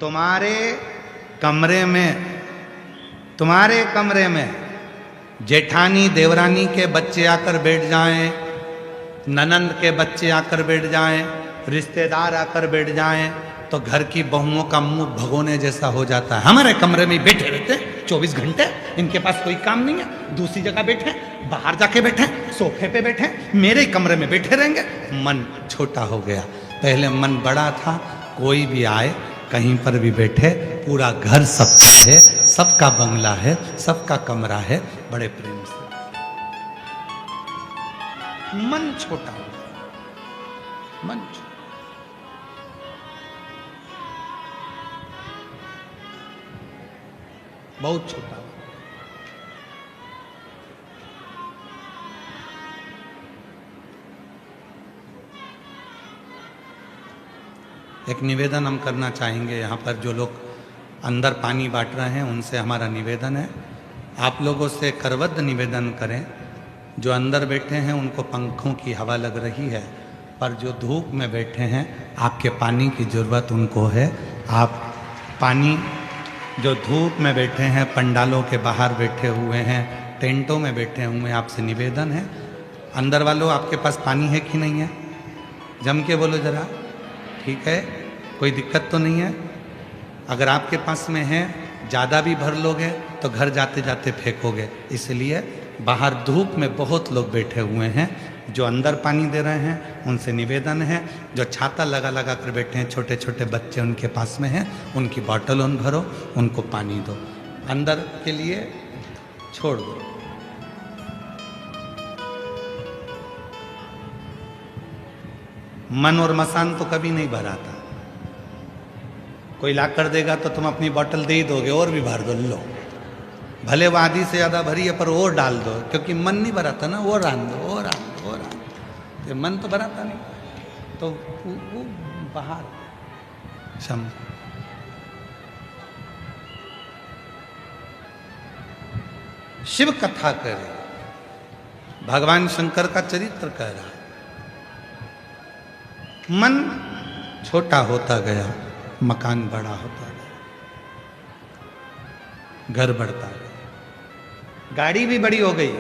तुम्हारे कमरे में जेठानी देवरानी के बच्चे आकर बैठ जाएं, ननंद के बच्चे आकर बैठ जाएं, रिश्तेदार आकर बैठ जाएं, तो घर की बहुओं का मुंह भगोने जैसा हो जाता है। हमारे कमरे में बैठे रहते 24 घंटे, इनके पास कोई काम नहीं है, दूसरी जगह बैठे, बाहर जाके बैठे, सोफे पे बैठे, मेरे कमरे में बैठे रहेंगे। मन छोटा हो गया। पहले मन बड़ा था, कोई भी आए कहीं पर भी बैठे, पूरा घर सबका है, सबका बंगला है, सबका कमरा है, बड़े प्रेम से। मन छोटा हो गया, मन छोटा। बहुत छोटा हो। एक निवेदन हम करना चाहेंगे, यहाँ पर जो लोग अंदर पानी बांट रहे हैं उनसे हमारा निवेदन है, आप लोगों से करबद्ध निवेदन करें, जो अंदर बैठे हैं उनको पंखों की हवा लग रही है, पर जो धूप में बैठे हैं आपके पानी की ज़रूरत उनको है। आप पानी, जो धूप में बैठे हैं, पंडालों के बाहर बैठे हुए हैं, टेंटों में बैठे हुए हैं, आपसे निवेदन है, अंदर वालों आपके पास पानी है कि नहीं है? जम के बोलो जरा, ठीक है? कोई दिक्कत तो नहीं है? अगर आपके पास में है, ज़्यादा भी भर लोगे तो घर जाते जाते फेंकोगे, इसलिए बाहर धूप में बहुत लोग बैठे हुए हैं, जो अंदर पानी दे रहे हैं उनसे निवेदन है, जो छाता लगा लगा कर बैठे हैं, छोटे छोटे बच्चे उनके पास में हैं, उनकी बॉटल उन भरो, उनको पानी दो, अंदर के लिए छोड़ दो। मन और मसान तो कभी नहीं भराता, कोई ला कर देगा तो तुम अपनी बोतल दे ही दोगे, और भी भर दो, लो, भले वो आधी से ज़्यादा भरी है पर और डाल दो, क्योंकि मन नहीं भराता ना, वो रान दो, वो रान दो, वो रान दो, तो मन तो भराता नहीं, तो वो बाहर सम। शिव कथा करे, भगवान शंकर का चरित्र कह रहा है। मन छोटा होता गया, मकान बड़ा होता गया, घर बढ़ता गया, गाड़ी भी बड़ी हो गई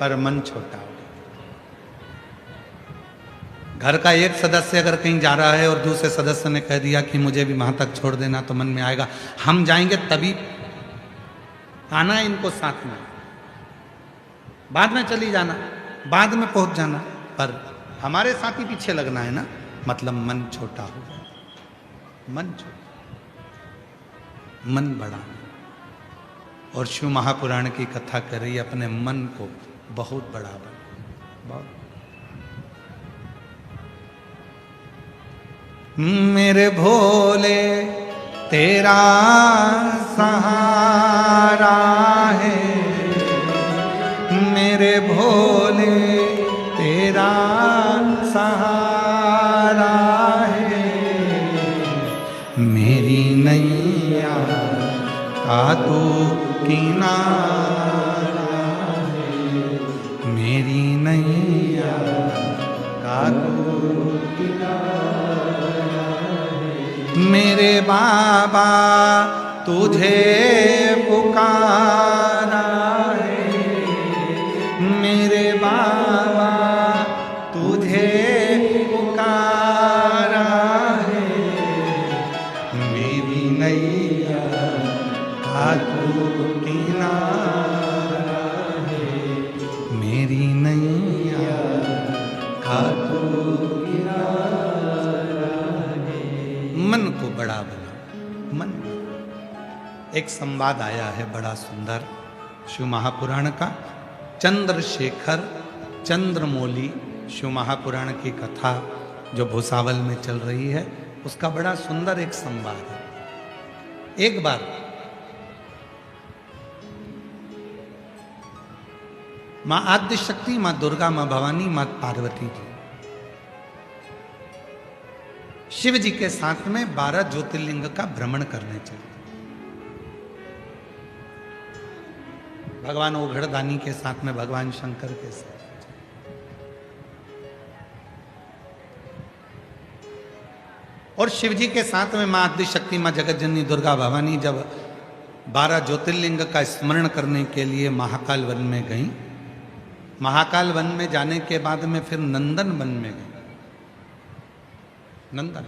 पर मन छोटा हो गया। घर का एक सदस्य अगर कहीं जा रहा है और दूसरे सदस्य ने कह दिया कि मुझे भी वहां तक छोड़ देना, तो मन में आएगा हम जाएंगे तभी आना इनको साथ में, बाद में चली जाना, बाद में पहुंच जाना, पर हमारे साथ ही पीछे लगना है ना, मतलब मन छोटा हो गया, मन छोटा, मन बड़ा। और शिव महापुराण की कथा कर रही है, अपने मन को बहुत बड़ा बना, बहुत। मेरे भोले तेरा सहारा है, मेरे भोले तेरा सहारा है, मेरी नैया का तू किनारा है, मेरी नैया का तू किनारा है, मेरे बाबा तुझे पुकारा है, मेरे बाबा तुझे पुकारा है, मेरी नैया का तू किनारा है, मेरी नैया का तू किनारा है। मन को बड़ा बना, मन। एक संवाद आया है बड़ा सुंदर शिव महापुराण का, चंद्रशेखर चंद्रमौली शिव महापुराण की कथा जो भूसावल में चल रही है, उसका बड़ा सुंदर एक संवाद है। एक बार मां आद्य शक्ति, मां दुर्गा, मां भवानी, मां पार्वती जी शिव जी के साथ में 12 ज्योतिर्लिंग का भ्रमण करने चले। भगवान ओघड़दानी के साथ में, भगवान शंकर के साथ। और शिव जी के साथ में माँ आदिशक्ति, माँ जगत जननी दुर्गा भवानी जब 12 ज्योतिर्लिंग का स्मरण करने के लिए महाकाल वन में गई, महाकाल वन में जाने के बाद में फिर नंदन वन में गई, नंदन।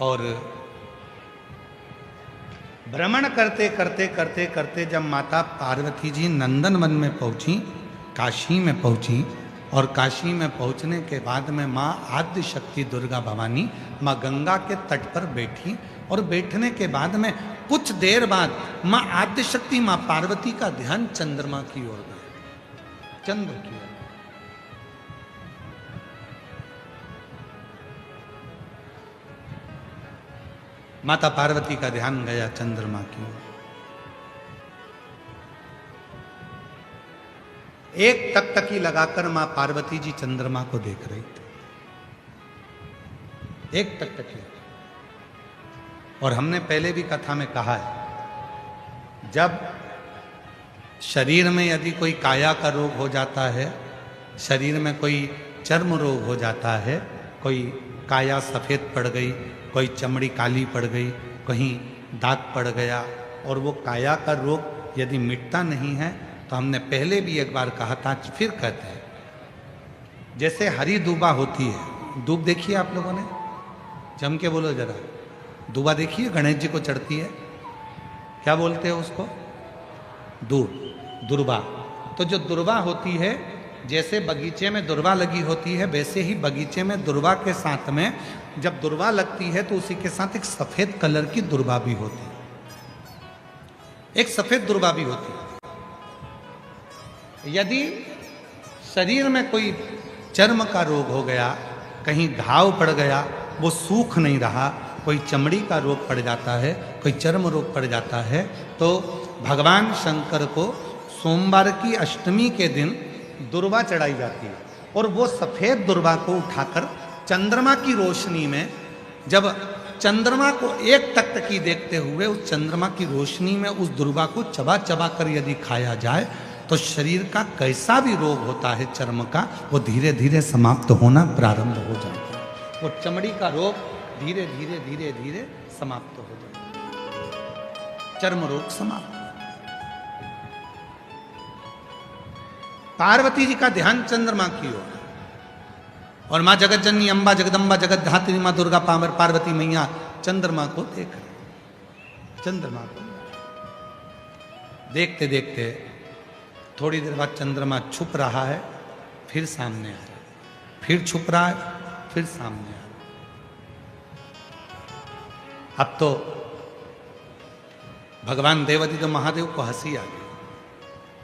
और भ्रमण करते करते करते करते जब माता पार्वती जी नंदन वन में पहुंची, काशी में पहुंची, और काशी में पहुंचने के बाद में माँ आद्य शक्ति दुर्गा भवानी माँ गंगा के तट पर बैठी, और बैठने के बाद में कुछ देर बाद माँ आद्य शक्ति माँ पार्वती का ध्यान चंद्रमा की ओर गया, चंद्र की ओर। माता पार्वती का ध्यान गया चंद्रमा की ओर। एक टकटकी लगाकर मां पार्वती जी चंद्रमा को देख रही थी, एक टकटकी। और हमने पहले भी कथा में कहा है, जब शरीर में यदि कोई काया का रोग हो जाता है, शरीर में कोई चर्म रोग हो जाता है, कोई काया सफ़ेद पड़ गई, कोई चमड़ी काली पड़ गई, कहीं दाग पड़ गया, और वो काया का रोग यदि मिटता नहीं है, तो हमने पहले भी एक बार कहा था, फिर कहते हैं, जैसे हरी दूबा होती है, दूब देखिए आप लोगों ने, जम के बोलो जरा, दूबा देखिए गणेश जी को चढ़ती है, क्या बोलते हैं उसको? दूब, दुर्बा। तो जो दुर्बा होती है, जैसे बगीचे में दुर्बा लगी होती है, वैसे ही बगीचे में दुर्बा के साथ में जब दुर्बा लगती है तो उसी के साथ एक सफेद कलर की दुर्बा भी होती है, एक सफेद दुर्बा भी होती है। यदि शरीर में कोई चर्म का रोग हो गया, कहीं घाव पड़ गया, वो सूख नहीं रहा, कोई चमड़ी का रोग पड़ जाता है, कोई चर्म रोग पड़ जाता है, तो भगवान शंकर को सोमवार की अष्टमी के दिन दुर्बा चढ़ाई जाती है, और वो सफ़ेद दुर्बा को उठाकर चंद्रमा की रोशनी में, जब चंद्रमा को एक टकटकी देखते हुए उस चंद्रमा की रोशनी में उस दुर्बा को चबा चबा कर यदि खाया जाए, तो शरीर का कैसा भी रोग होता है चर्म का, वो धीरे धीरे समाप्त होना प्रारंभ हो जाता है। वो चमड़ी का रोग धीरे धीरे धीरे धीरे समाप्त हो जाता है, चर्म रोग समाप्त। पार्वती जी का ध्यान चंद्रमा की ओर, और माँ जगत जननी अम्बा जगदम्बा जगत धात्री माँ दुर्गा पावर पार्वती मैया चंद्रमा को देख रहे, चंद्रमा को देखते देखते थोड़ी देर बाद चंद्रमा छुप रहा है, फिर सामने आ रहा है, फिर छुप रहा है, फिर सामने आ रहा है। अब तो भगवान देवादिदेव महादेव को हंसी आ गई,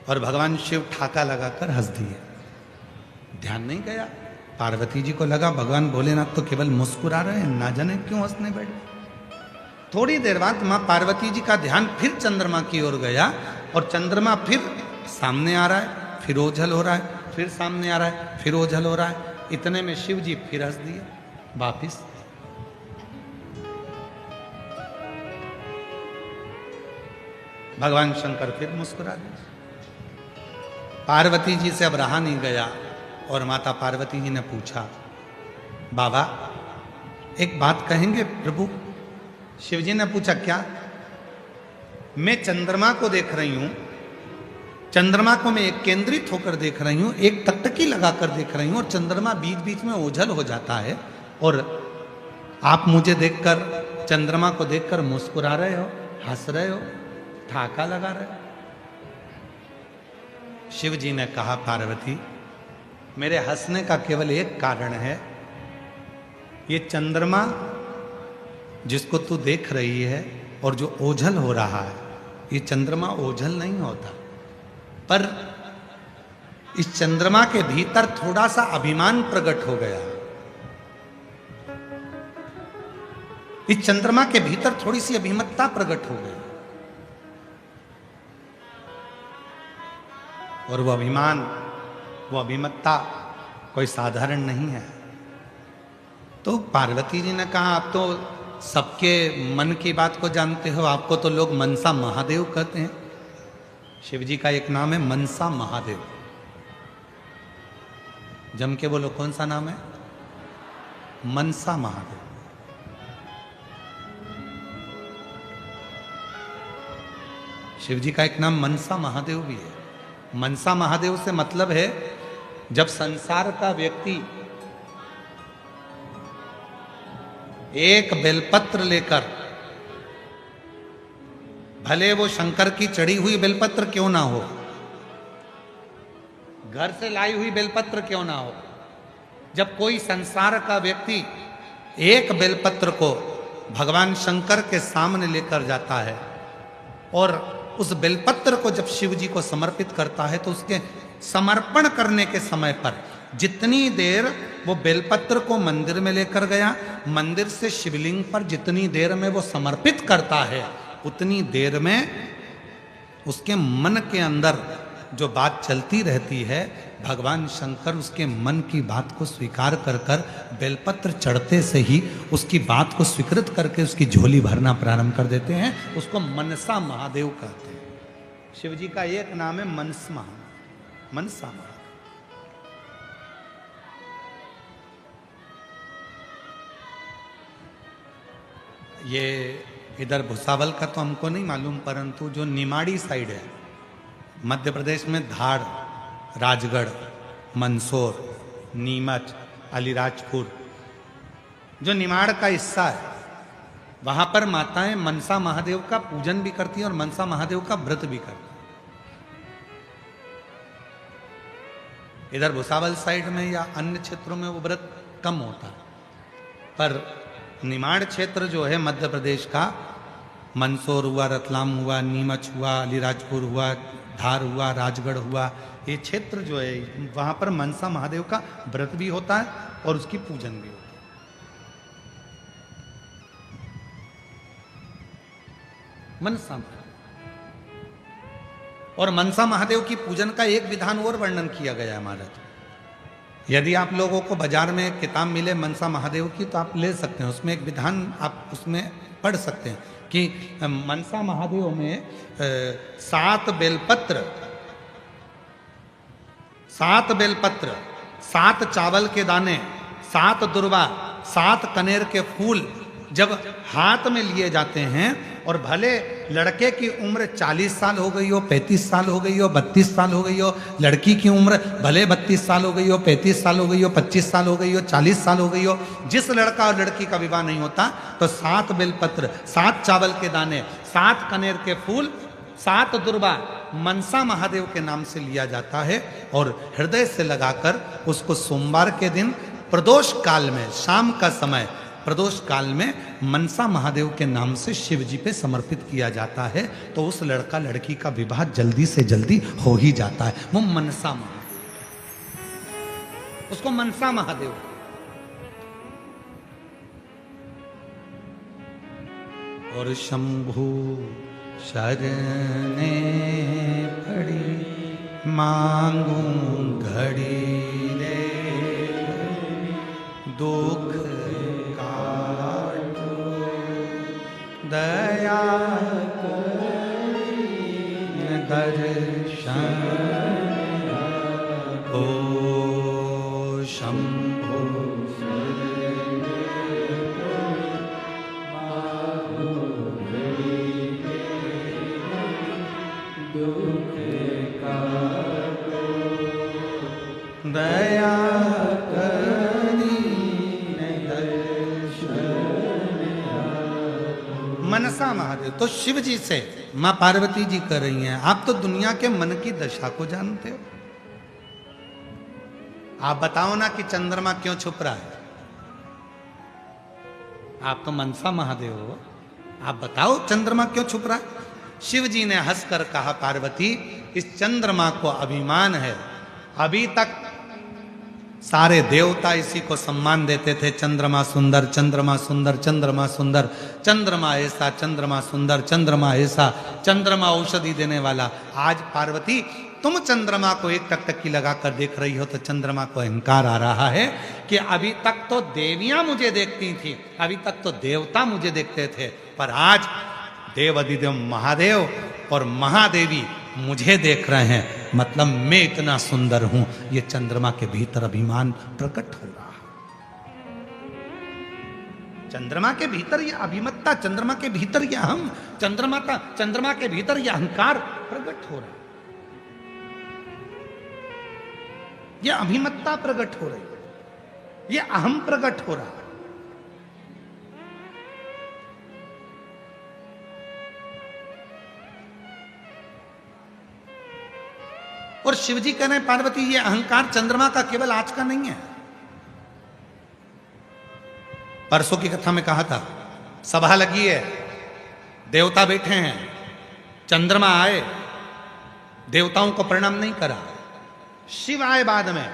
और भगवान शिव ठाका लगाकर हंस दिए, ध्यान नहीं गया। पार्वती जी को लगा भगवान भोलेनाथ तो केवल मुस्कुरा रहे हैं, ना जाने क्यों हंसने बैठे। थोड़ी देर बाद मां पार्वती जी का ध्यान फिर चंद्रमा की ओर गया, और चंद्रमा फिर सामने आ रहा है, फिर ओझल हो रहा है, फिर सामने आ रहा है, फिर ओझल हो रहा है। इतने में शिव जी फिर हंस दिए वापिस। भगवान शंकर फिर मुस्कुरा दिए। पार्वती जी से अब रहा नहीं गया, और माता पार्वती जी ने पूछा, बाबा एक बात कहेंगे प्रभु? शिव जी ने पूछा, क्या? मैं चंद्रमा को देख रही हूं, चंद्रमा को मैं एक केंद्रित होकर देख रही हूं, एक टकटकी लगाकर देख रही हूं, और चंद्रमा बीच बीच में ओझल हो जाता है, और आप मुझे देखकर, चंद्रमा को देखकर मुस्कुरा रहे हो, हंस रहे हो, ठाका लगा रहे हो। शिव जी ने कहा, पार्वती मेरे हंसने का केवल एक कारण है, ये चंद्रमा जिसको तू देख रही है और जो ओझल हो रहा है, ये चंद्रमा ओझल नहीं होता, पर इस चंद्रमा के भीतर थोड़ा सा अभिमान प्रकट हो गया। इस चंद्रमा के भीतर थोड़ी सी अभिमतता प्रकट हो गई, और वो अभिमान, वो अभिमतता कोई साधारण नहीं है। तो पार्वती जी ने कहा, आप तो सबके मन की बात को जानते हो, आपको तो लोग मनसा महादेव कहते हैं। शिव जी का एक नाम है मनसा महादेव। जम के बोलो, कौन सा नाम है? मनसा महादेव। शिव जी का एक नाम मनसा महादेव भी है। मनसा महादेव से मतलब है जब संसार का व्यक्ति एक बेलपत्र लेकर, भले वो शंकर की चढ़ी हुई बेलपत्र क्यों ना हो, घर से लाई हुई बेलपत्र क्यों ना हो, जब कोई संसार का व्यक्ति एक बेलपत्र को भगवान शंकर के सामने लेकर जाता है और उस बेलपत्र को जब शिव जी को समर्पित करता है, तो उसके समर्पण करने के समय पर जितनी देर वो बेलपत्र को मंदिर में लेकर गया, मंदिर से शिवलिंग पर जितनी देर में वो समर्पित करता है, उतनी देर में उसके मन के अंदर जो बात चलती रहती है, भगवान शंकर उसके मन की बात को स्वीकार कर कर बेलपत्र चढ़ते से ही उसकी बात को स्वीकृत करके उसकी झोली भरना प्रारंभ कर देते हैं। उसको मनसा महादेव कहते हैं। शिव जी का एक नाम है मनसा महादेव। ये इधर भुसावल का तो हमको नहीं मालूम, परंतु जो निमाड़ी साइड है मध्य प्रदेश में, धार, राजगढ़, मंदसौर, नीमच, अलीराजपुर, जो निमाड़ का हिस्सा है, वहां पर माताएं मनसा महादेव का पूजन भी करती हैं और मनसा महादेव का व्रत भी करती हैं। इधर भुसावल साइड में या अन्य क्षेत्रों में वो व्रत कम होता है, पर निमाड़ क्षेत्र जो है मध्य प्रदेश का, मंदसौर हुआ, रतलाम हुआ, नीमच हुआ, अलीराजपुर हुआ, धार हुआ, राजगढ़ हुआ, ये क्षेत्र जो है वहां पर मनसा महादेव का व्रत भी होता है और उसकी पूजन भी होता है। मनसा और मनसा महादेव की पूजन का एक विधान और वर्णन किया गया है हमारा। यदि आप लोगों को बाजार में किताब मिले मनसा महादेव की तो आप ले सकते हैं, उसमें एक विधान आप उसमें पढ़ सकते हैं कि मनसा महादेव में 7 बेलपत्र, 7 चावल के दाने, 7 दुर्वा, 7 कनेर के फूल जब हाथ में लिए जाते हैं, और भले लड़के की उम्र 40 साल हो गई हो, 35 साल हो गई हो, 32 साल हो गई हो, लड़की की उम्र भले 32 साल हो गई हो, 35 साल हो गई हो, 25 साल हो गई हो, 40 साल हो गई हो, जिस लड़का और लड़की का विवाह नहीं होता, तो 7 बेलपत्र, 7 चावल के दाने, 7 कनेर के फूल, 7 दुर्वा मनसा महादेव के नाम से लिया जाता है और हृदय से लगाकर उसको सोमवार के दिन प्रदोष काल में, शाम का समय प्रदोष काल में मनसा महादेव के नाम से शिव जी पे समर्पित किया जाता है, तो उस लड़का लड़की का विवाह जल्दी से जल्दी हो ही जाता है। वो मनसा महादेव, उसको मनसा महादेव। और शंभु शरणे पड़ी मांगू घड़ी रे, दुख दया दर्शन ओ शंभो दया मनसा महादेव। तो शिव जी से मां पार्वती जी कर रही हैं, आप तो दुनिया के मन की दशा को जानते हो, आप बताओ ना कि चंद्रमा क्यों छुप रहा है। आप तो मनसा महादेव हो, आप बताओ चंद्रमा क्यों छुप रहा है। शिव जी ने हंसकर कहा, पार्वती इस चंद्रमा को अभिमान है, अभी तक सारे देवता इसी को सम्मान देते थे, चंद्रमा सुंदर, चंद्रमा सुंदर, चंद्रमा सुंदर, चंद्रमा ऐसा, चंद्रमा सुंदर, चंद्रमा ऐसा, चंद्रमा औषधि देने वाला। आज पार्वती तुम चंद्रमा को एक टकटकी लगाकर देख रही हो तो चंद्रमा को अहंकार आ रहा है कि अभी तक तो देवियां मुझे देखती थी, अभी तक तो देवता मुझे देखते थे, पर आज देव अधिदेव महादेव और महादेवी मुझे देख रहे हैं, मतलब मैं इतना सुंदर हूं। ये चंद्रमा के भीतर अभिमान प्रकट हो रहा है। चंद्रमा के भीतर ये अभिमत्ता, चंद्रमा के भीतर ये अहम, चंद्रमा के भीतर ये अहंकार प्रकट हो रहा है, ये अभिमत्ता प्रकट हो रही, ये अहम प्रकट हो रहा है। और शिवजी कह रहे हैं पार्वती ये अहंकार चंद्रमा का केवल आज का नहीं है। परसों की कथा में कहा था, सभा लगी है, देवता बैठे हैं, चंद्रमा आए, देवताओं को प्रणाम नहीं करा, शिव आए बाद में,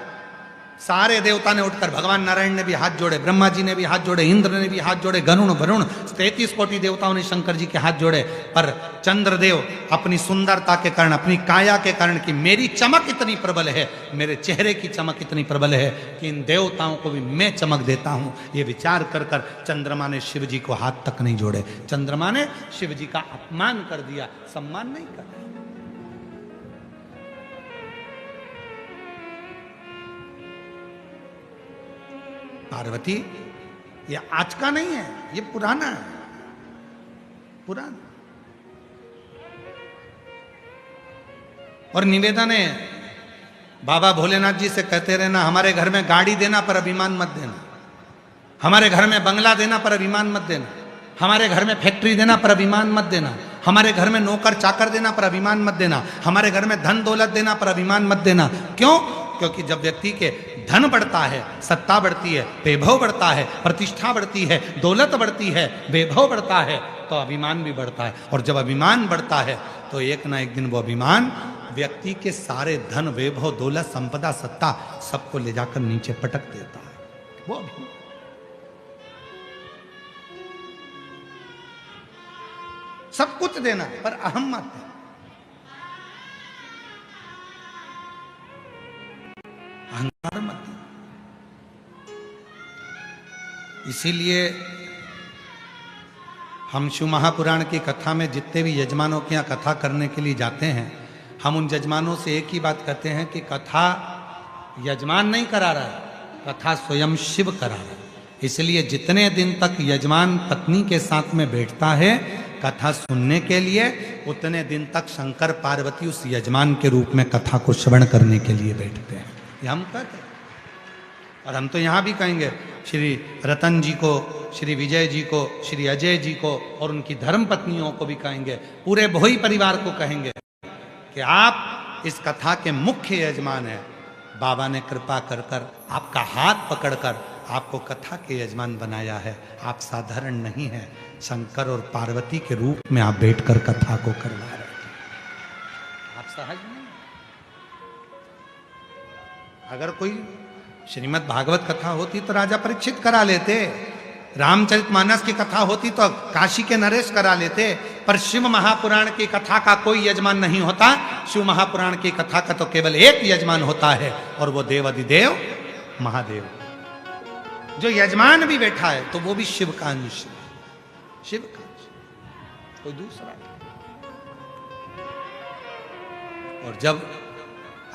सारे देवता ने उठकर, भगवान नारायण ने भी हाथ जोड़े, ब्रह्मा जी ने भी हाथ जोड़े, इंद्र ने भी हाथ जोड़े, गरुण वरुण 33 कोटि देवताओं ने शंकर जी के हाथ जोड़े, पर चंद्रदेव अपनी सुंदरता के कारण, अपनी काया के कारण कि मेरी चमक इतनी प्रबल है, मेरे चेहरे की चमक इतनी प्रबल है कि इन देवताओं को भी मैं चमक देता हूं, ये विचार कर कर चंद्रमा ने शिव जी को हाथ तक नहीं जोड़े। चंद्रमा ने शिव जी का अपमान कर दिया, सम्मान नहीं कर दिया। पार्वती ये आज का नहीं है, ये पुराना है, पुराना। और निवेदन है, बाबा भोलेनाथ जी से कहते रहना, हमारे घर में गाड़ी देना पर अभिमान मत देना, हमारे घर में बंगला देना पर अभिमान मत देना, हमारे घर में फैक्ट्री देना पर अभिमान मत देना, हमारे घर में नौकर चाकर देना पर अभिमान मत देना, हमारे घर में धन दौलत देना पर अभिमान मत देना। क्यों? क्योंकि जब व्यक्ति के धन बढ़ता है, सत्ता बढ़ती है, वैभव बढ़ता है, प्रतिष्ठा बढ़ती है, दौलत बढ़ती है, वैभव बढ़ता है, तो अभिमान भी बढ़ता है। और जब अभिमान बढ़ता है तो एक ना एक दिन वो अभिमान व्यक्ति के सारे धन, वैभव, दौलत, संपदा, सत्ता सबको ले जाकर नीचे पटक देता है। वो अभिमान, सब कुछ देना पर अहम मत है। अहंकार मत। इसीलिए हम शिव महापुराण की कथा में जितने भी यजमानों के यहाँ कथा करने के लिए जाते हैं, हम उन यजमानों से एक ही बात कहते हैं कि कथा यजमान नहीं करा रहा है, कथा स्वयं शिव करा रहा है। इसलिए जितने दिन तक यजमान पत्नी के साथ में बैठता है कथा सुनने के लिए, उतने दिन तक शंकर पार्वती उस यजमान के रूप में कथा को श्रवण करने के लिए बैठते हैं। ये हम कहते हैं। और हम तो यहाँ भी कहेंगे श्री रतन जी को, श्री विजय जी को, श्री अजय जी को और उनकी धर्म पत्नियों को भी कहेंगे, पूरे भोई परिवार को कहेंगे कि आप इस कथा के मुख्य यजमान हैं। बाबा ने कृपा कर कर आपका हाथ पकड़कर आपको कथा के यजमान बनाया है। आप साधारण नहीं है, शंकर और पार्वती के रूप में आप बैठकर कथा को करवा रहे हैं। आप सहज नहीं। अगर कोई श्रीमद् भागवत कथा होती तो राजा परीक्षित करा लेते, रामचरितमानस की कथा होती तो काशी के नरेश करा लेते, पर शिव महापुराण की कथा का कोई यजमान नहीं होता। शिव महापुराण की कथा का तो केवल एक यजमान होता है और वो देवाधिदेव महादेव। जो यजमान भी बैठा है तो वो भी शिव का अंश, शिव का अंश, कोई दूसरा। और जब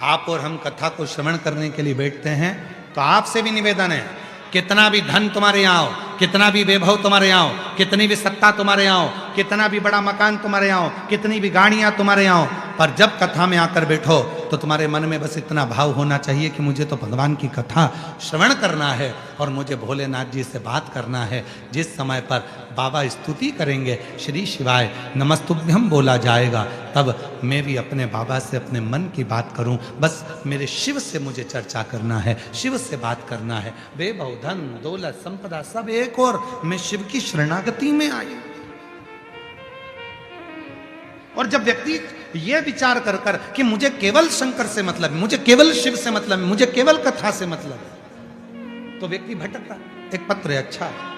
आप और हम कथा को श्रवण करने के लिए बैठते हैं तो आपसे भी निवेदन है, कितना भी धन तुम्हारे यहाँ हो, कितना भी वैभव तुम्हारे यहाँ हो, कितनी भी सत्ता तुम्हारे यहाँ हो, कितना भी बड़ा मकान तुम्हारे यहाँ हो, कितनी भी गाड़ियाँ तुम्हारे यहाँ हो, पर जब कथा में आकर बैठो तो तुम्हारे मन में बस इतना भाव होना चाहिए कि मुझे तो भगवान की कथा श्रवण करना है और मुझे भोलेनाथ जी से बात करना है। जिस समय पर बाबा स्तुति करेंगे, श्री शिवाय नमस्तुभ्यम बोला जाएगा, तब मैं भी अपने बाबा से अपने मन की बात करूं। बस मेरे शिव से मुझे चर्चा करना है, शिव से बात करना है। वैभव, धन, दौलत, संपदा सब एक और, मैं शिव की शरणागति में आई। और जब व्यक्ति ये विचार कर कर कि मुझे केवल शंकर से मतलब है, मुझे केवल शिव से मतलब है, मुझे केवल कथा से मतलब है, तो व्यक्ति भटकता। एक पत्र है, अच्छा है।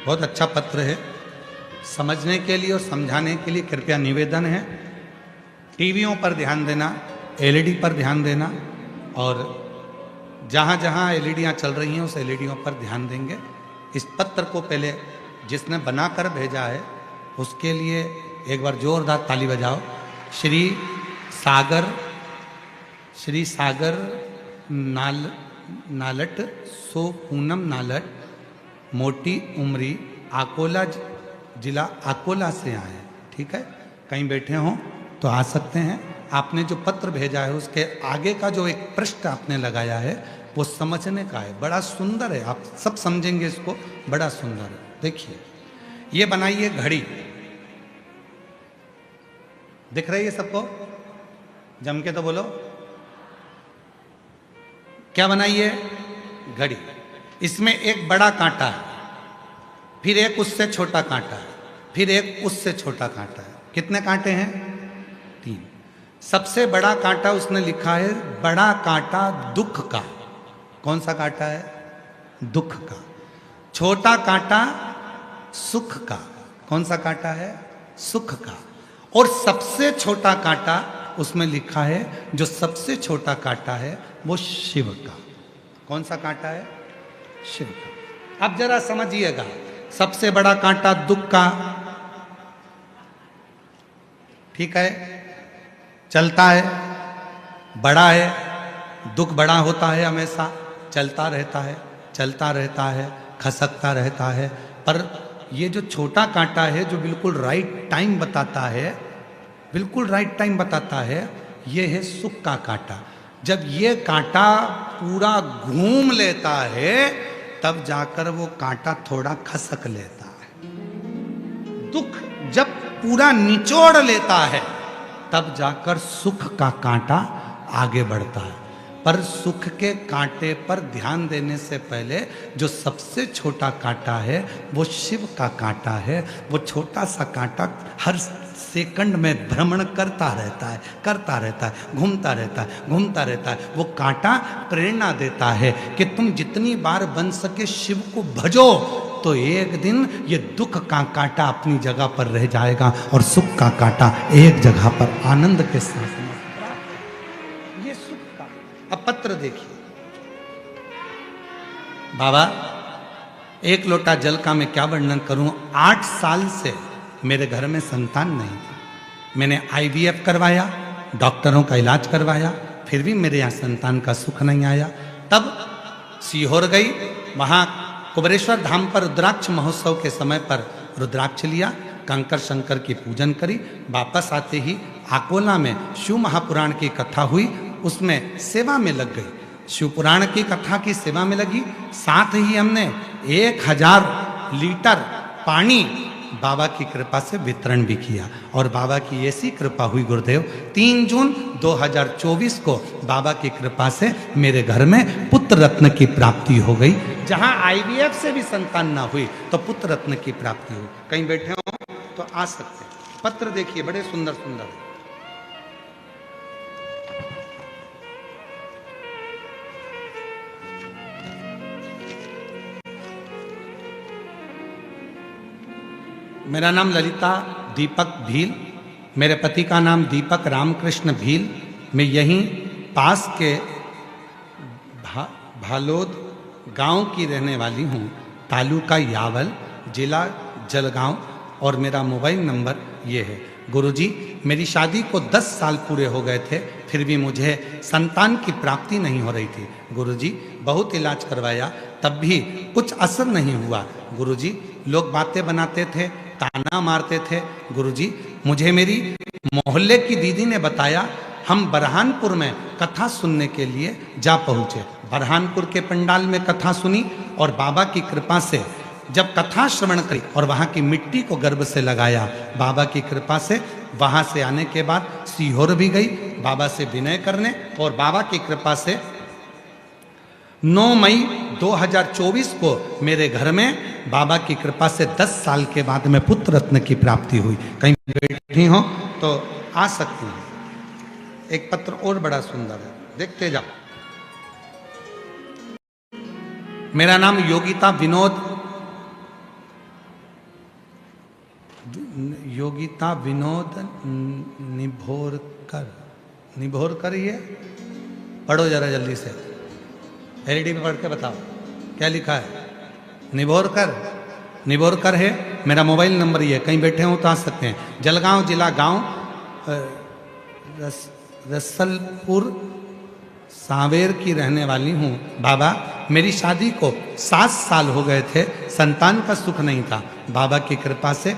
बहुत अच्छा पत्र है, समझने के लिए और समझाने के लिए कृपया निवेदन है, टीवियों पर ध्यान देना, एलईडी पर ध्यान देना और जहाँ जहाँ एलईडियाँ चल रही हैं उस एलईडियों पर ध्यान देंगे। इस पत्र को पहले जिसने बनाकर भेजा है उसके लिए एक बार जोरदार ताली बजाओ। श्री सागर नालट सो पूनम नालट, मोटी उमरी, अकोला जिला अकोला से आए हैं। ठीक है, कहीं बैठे हों तो आ सकते हैं। आपने जो पत्र भेजा है उसके आगे का जो एक पृष्ठ आपने लगाया है वो समझने का है, बड़ा सुंदर है, आप सब समझेंगे इसको, बड़ा सुंदर है। देखिए, ये बनाइए घड़ी, दिख रही है सबको? जम के तो बोलो, क्या बनाइए? घड़ी। इसमें एक बड़ा कांटा है, फिर एक उससे छोटा कांटा है, फिर एक उससे छोटा कांटा है। कितने कांटे हैं? 3। सबसे बड़ा कांटा उसने लिखा है बड़ा कांटा दुख का। कौन सा कांटा है? दुख का। छोटा कांटा सुख का। कौन सा कांटा है? सुख का। और सबसे छोटा कांटा उसमें लिखा है, जो सबसे छोटा कांटा है वो शिव का। कौन सा कांटा है? शिव का। अब जरा समझिएगा, सबसे बड़ा कांटा दुख का, ठीक है, चलता है, बड़ा है, दुख बड़ा होता है हमेशा, चलता रहता है, चलता रहता है, खसकता रहता है। पर ये जो छोटा कांटा है जो बिल्कुल राइट टाइम बताता है, बिल्कुल राइट टाइम बताता है, ये है सुख का कांटा। जब ये कांटा पूरा घूम लेता है तब जाकर वो कांटा थोड़ा खसक लेता है। दुख जब पूरा निचोड़ लेता है तब जाकर सुख का कांटा आगे बढ़ता है। पर सुख के कांटे पर ध्यान देने से पहले जो सबसे छोटा कांटा है वो शिव का कांटा है। वो छोटा सा कांटा हर सेकंड में भ्रमण करता रहता है, करता रहता है, घूमता रहता है, घूमता रहता है। वो कांटा प्रेरणा देता है कि तुम जितनी बार बन सके शिव को भजो, तो एक दिन ये दुख का कांटा अपनी जगह पर रह जाएगा और सुख का कांटा एक जगह पर आनंद के साथ। ये सुख का। अब पत्र देखिए, बाबा एक लोटा जल का मैं क्या वर्णन करूं। 8 साल से मेरे घर में संतान नहीं थी। मैंने IVF करवाया, डॉक्टरों का इलाज करवाया, फिर भी मेरे यहाँ संतान का सुख नहीं आया। तब सीहोर गई, वहाँ कुबेरेश्वर धाम पर रुद्राक्ष महोत्सव के समय पर रुद्राक्ष लिया, कंकर शंकर की पूजन करी। वापस आते ही अकोला में शिव महापुराण की कथा हुई, उसमें सेवा में लग गई। शिव पुराण की कथा की सेवा में लगी। साथ ही हमने 1000 लीटर पानी बाबा की कृपा से वितरण भी किया। और बाबा की ऐसी कृपा हुई गुरुदेव, 3 जून 2024 को बाबा की कृपा से मेरे घर में पुत्र रत्न की प्राप्ति हो गई। जहां IVF से भी संतान ना हुई तो पुत्र रत्न की प्राप्ति हुई। कहीं बैठे हो तो आ सकते हैं। पत्र देखिए, बड़े सुंदर सुंदर है। मेरा नाम ललिता दीपक भील, मेरे पति का नाम दीपक रामकृष्ण भील। मैं यहीं पास के भालोद गांव की रहने वाली हूँ, तालुका यावल, जिला जलगांव, और मेरा मोबाइल नंबर ये है। गुरुजी, मेरी शादी को 10 साल पूरे हो गए थे, फिर भी मुझे संतान की प्राप्ति नहीं हो रही थी। गुरुजी, बहुत इलाज करवाया, तब भी कुछ असर नहीं हुआ। गुरुजी, लोग बातें बनाते थे, ताना मारते थे। गुरुजी, मुझे मेरी मोहल्ले की दीदी ने बताया, हम बरहानपुर में कथा सुनने के लिए जा पहुँचे। बरहानपुर के पंडाल में कथा सुनी और बाबा की कृपा से जब कथा श्रवण करी और वहाँ की मिट्टी को गर्भ से लगाया, बाबा की कृपा से वहाँ से आने के बाद सीहोर भी गई बाबा से विनय करने, और बाबा की कृपा से 9 मई 2024 को मेरे घर में बाबा की कृपा से 10 साल के बाद में पुत्र रत्न की प्राप्ति हुई। कहीं बैठी हो तो आ सकती हैं। एक पत्र और बड़ा सुंदर है, देखते जाओ। मेरा नाम योगिता विनोद निभोरकर, ये पढ़ो जरा जल्दी से। एलईडी पे पढ़ के बताओ क्या लिखा है। निभोरकर, निभोरकर है मेरा मोबाइल नंबर। ये कहीं बैठे हो तो आ सकते हैं। जलगांव जिला, गांव रसलपुर सांवेर की रहने वाली हूँ। बाबा मेरी शादी को 7 साल हो गए थे, संतान का सुख नहीं था। बाबा की कृपा से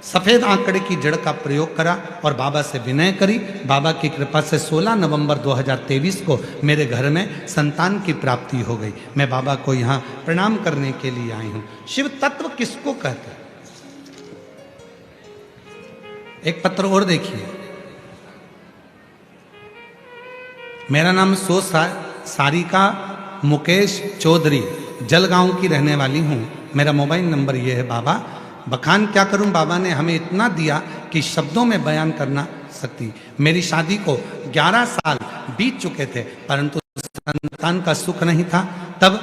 सफेद आंकड़े की जड़ का प्रयोग करा और बाबा से विनय करी। बाबा की कृपा से 16 नवंबर 2023 को मेरे घर में संतान की प्राप्ति हो गई। मैं बाबा को यहाँ प्रणाम करने के लिए आई हूँ। शिव तत्व किसको कहते हैं? एक पत्र और देखिए। मेरा नाम सारिका मुकेश चौधरी, जलगांव की रहने वाली हूँ। मेरा मोबाइल नंबर ये है। बाबा बखान क्या करूं, बाबा ने हमें इतना दिया कि शब्दों में बयान करना सकती। मेरी शादी को 11 साल बीत चुके थे, परंतु संतान का सुख नहीं था। तब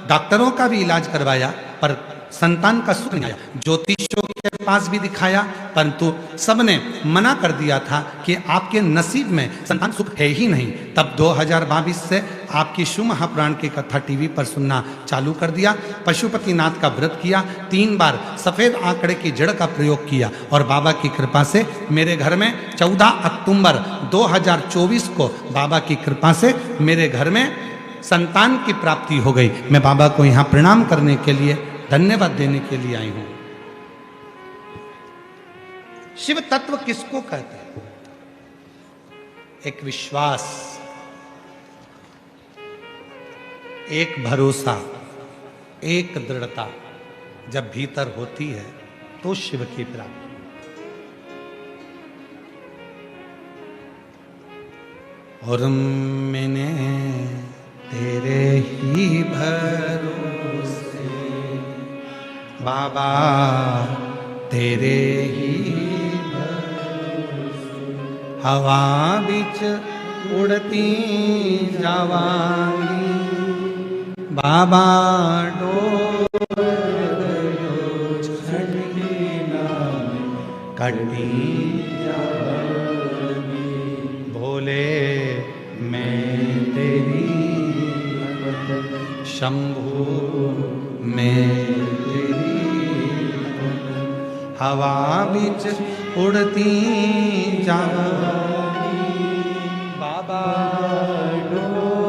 डॉक्टरों का भी इलाज करवाया पर संतान का सुख नहीं आया। ज्योतिषियों के पास भी दिखाया, परंतु सबने मना कर दिया था कि आपके नसीब में संतान सुख है ही नहीं। तब 2022 से आपकी शिव महापुराण की कथा टीवी पर सुनना चालू कर दिया। पशुपतिनाथ का व्रत किया, 3 बार सफेद आंकड़े की जड़ का प्रयोग किया और बाबा की कृपा से मेरे घर में 14 अक्टूबर 2024 को बाबा की कृपा से मेरे घर में संतान की प्राप्ति हो गई। मैं बाबा को यहाँ प्रणाम करने के लिए, धन्यवाद देने के लिए आई हूं। शिव तत्व किसको कहते हैं? एक विश्वास, एक भरोसा, एक दृढ़ता जब भीतर होती है तो शिव की प्राप्ति। और मैंने तेरे ही भरोसे बाबा, तेरे ही हवा बिच उड़ती जावांगी। बाबा डोर कटी जावांगी। भोले मैं तेरी, शंभू मैं हवा बिच उड़ती जावांगी। बाबा डोर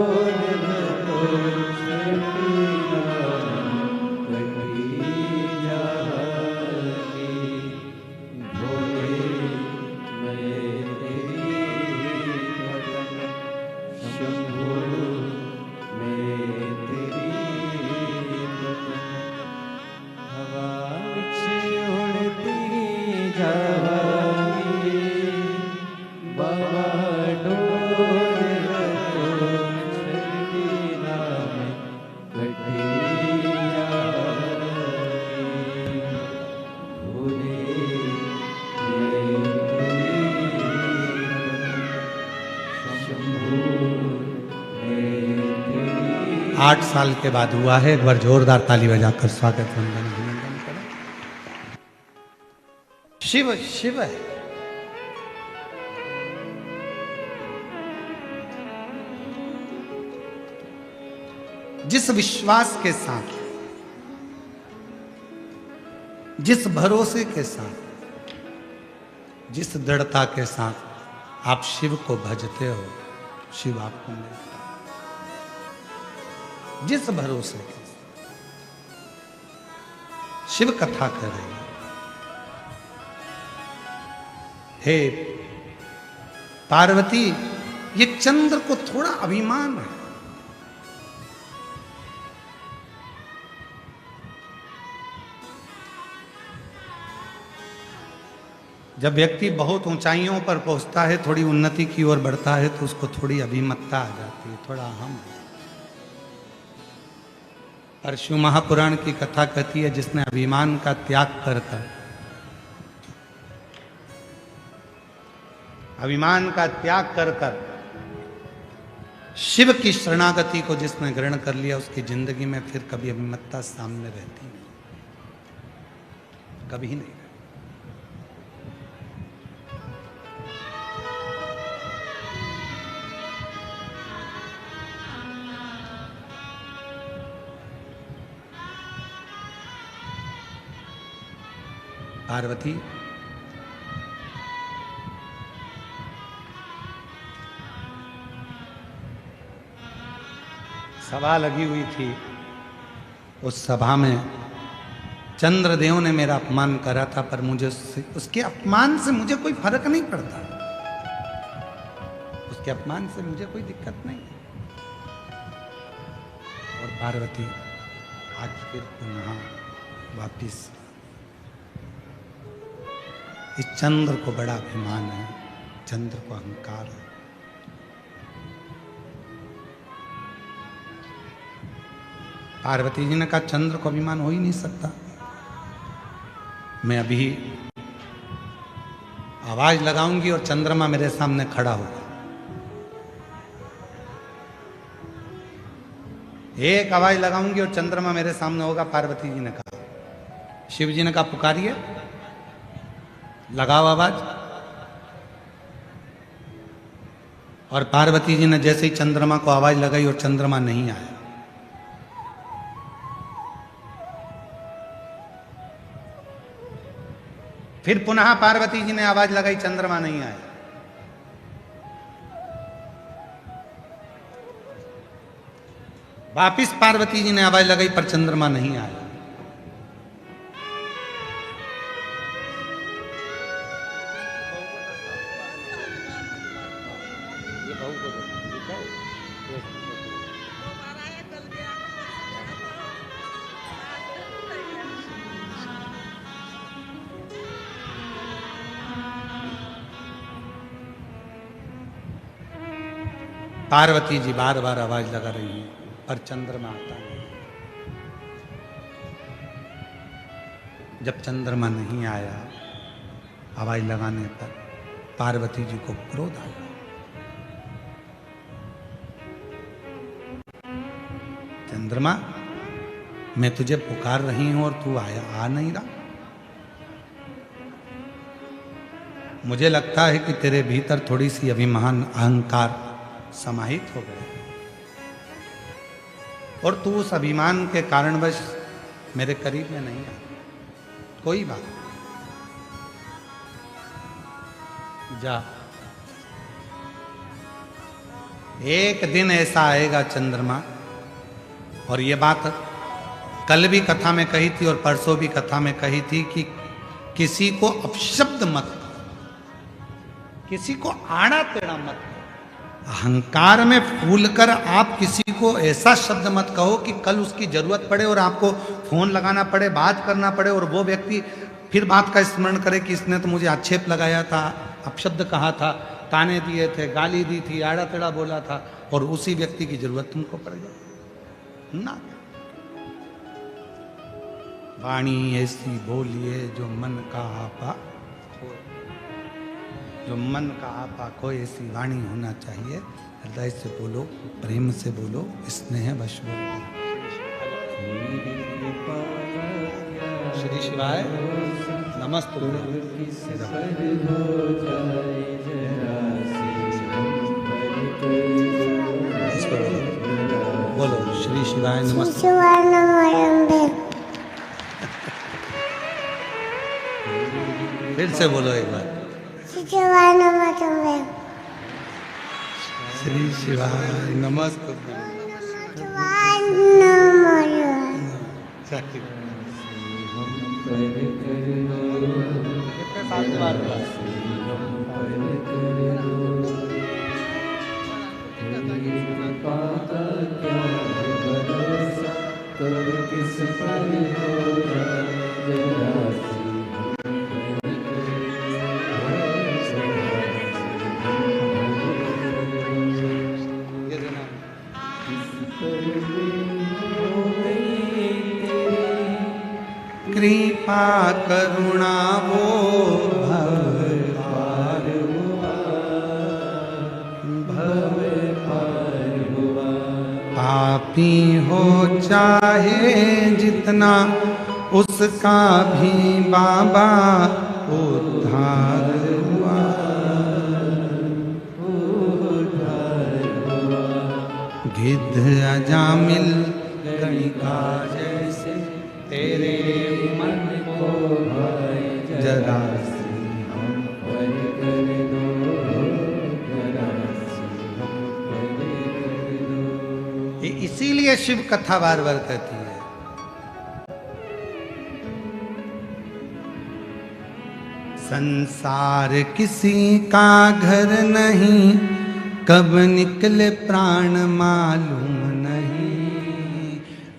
आठ साल के बाद हुआ है। एक बार जोरदार ताली बजाकर स्वागत वंदन अभिनंदन करें। शिव शिव है। जिस विश्वास के साथ, जिस भरोसे के साथ, जिस दृढ़ता के साथ आप शिव को भजते हो, शिव आपको मिलता है। जिस भरोसे के शिव कथा कर रही है। हे पार्वती, ये चंद्र को थोड़ा अभिमान है। जब व्यक्ति बहुत ऊंचाइयों पर पहुंचता है, थोड़ी उन्नति की ओर बढ़ता है, तो उसको थोड़ी अभिमतता आ जाती है, थोड़ा अहम। और शिव महापुराण की कथा कहती है, जिसने अभिमान का त्याग कर अभिमान का त्याग कर शिव की शरणागति को जिसने ग्रहण कर लिया, उसकी जिंदगी में फिर कभी अभिमतता सामने रहती नहीं, कभी नहीं। पार्वती, सभा लगी हुई थी, उस सभा में चंद्रदेव ने मेरा अपमान करा था, पर मुझे उसके अपमान से मुझे कोई फर्क नहीं पड़ता, उसके अपमान से मुझे कोई दिक्कत नहीं। और पार्वती आज फिर पुनः वापिस, इस चंद्र को बड़ा अभिमान है, चंद्र को अहंकार है। पार्वती जी ने कहा चंद्र को अभिमान हो ही नहीं सकता, मैं अभी आवाज लगाऊंगी और चंद्रमा मेरे सामने खड़ा होगा। एक आवाज लगाऊंगी और चंद्रमा मेरे सामने होगा। पार्वती जी ने कहा, शिव जी ने कहा पुकारिए, लगाओ आवाज। और पार्वती जी ने जैसे ही चंद्रमा को आवाज लगाई और चंद्रमा नहीं आया। फिर पुनः पार्वती जी ने आवाज लगाई, चंद्रमा नहीं आया। वापिस पार्वती जी ने आवाज लगाई, पर चंद्रमा नहीं आया। पार्वती जी बार बार आवाज लगा रही है, पर चंद्रमा आता नहीं। जब चंद्रमा नहीं आया आवाज लगाने पर, पार्वती जी को क्रोध आया। चंद्रमा, मैं तुझे पुकार रही हूं और तू आ नहीं रहा। मुझे लगता है कि तेरे भीतर थोड़ी सी अभिमान, अहंकार समाहित हो गए, और तू उस अभिमान के कारणवश मेरे करीब में नहीं आ। कोई बात, जा। एक दिन ऐसा आएगा चंद्रमा, और ये बात कल भी कथा में कही थी और परसों भी कथा में कही थी कि किसी को अपशब्द मत करो, किसी को आड़ा टेढ़ा मत करो। अहंकार में फूलकर आप किसी को ऐसा शब्द मत कहो कि कल उसकी जरूरत पड़े और आपको फोन लगाना पड़े, बात करना पड़े, और वो व्यक्ति फिर बात का स्मरण करे कि इसने तो मुझे आक्षेप लगाया था, अपशब्द कहा था, ताने दिए थे, गाली दी थी, आड़ा टेढ़ा बोला था, और उसी व्यक्ति की जरूरत तुमको पड़ जाए ना। वाणी ऐसी बोलिए जो मन का आपा, जो मन का आपा कोई, ऐसी वाणी होना चाहिए। हृदय से बोलो, प्रेम से बोलो, स्नेह वश बोलो। श्री शिवाय नमस्तु। बोलो श्री शिवाय नमस्तु। फिर से बोलो एक बार, श्री शिवाय नमस्ते। कृपा करुणा वो पापी हो चाहे जितना, उसका भी बाबा उद्धार हुआ। गिद्ध अजामिल गणिका जैसे तेरे मन को भाए इसलिए शिव कथा बार बार कहती है। संसार किसी का घर नहीं, कब निकले प्राण मालूम नहीं।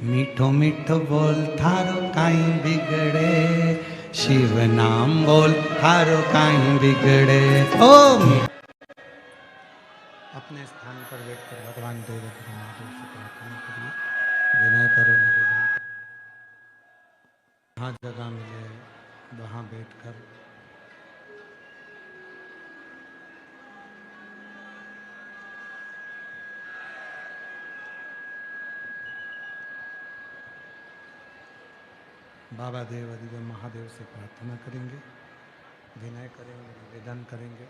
मीठो मीठो बोल थारो काई बिगड़े, शिव नाम बोल थारो काई बिगड़े। ओ अपने स्थान पर बैठकर भगवान देव महादेव से प्रार्थना करिए, विनय करो, निवेदन करो। जहाँ जगह मिले वहाँ बैठकर बाबा देव अधिदेव महादेव से प्रार्थना करेंगे, विनय करेंगे, निवेदन करेंगे।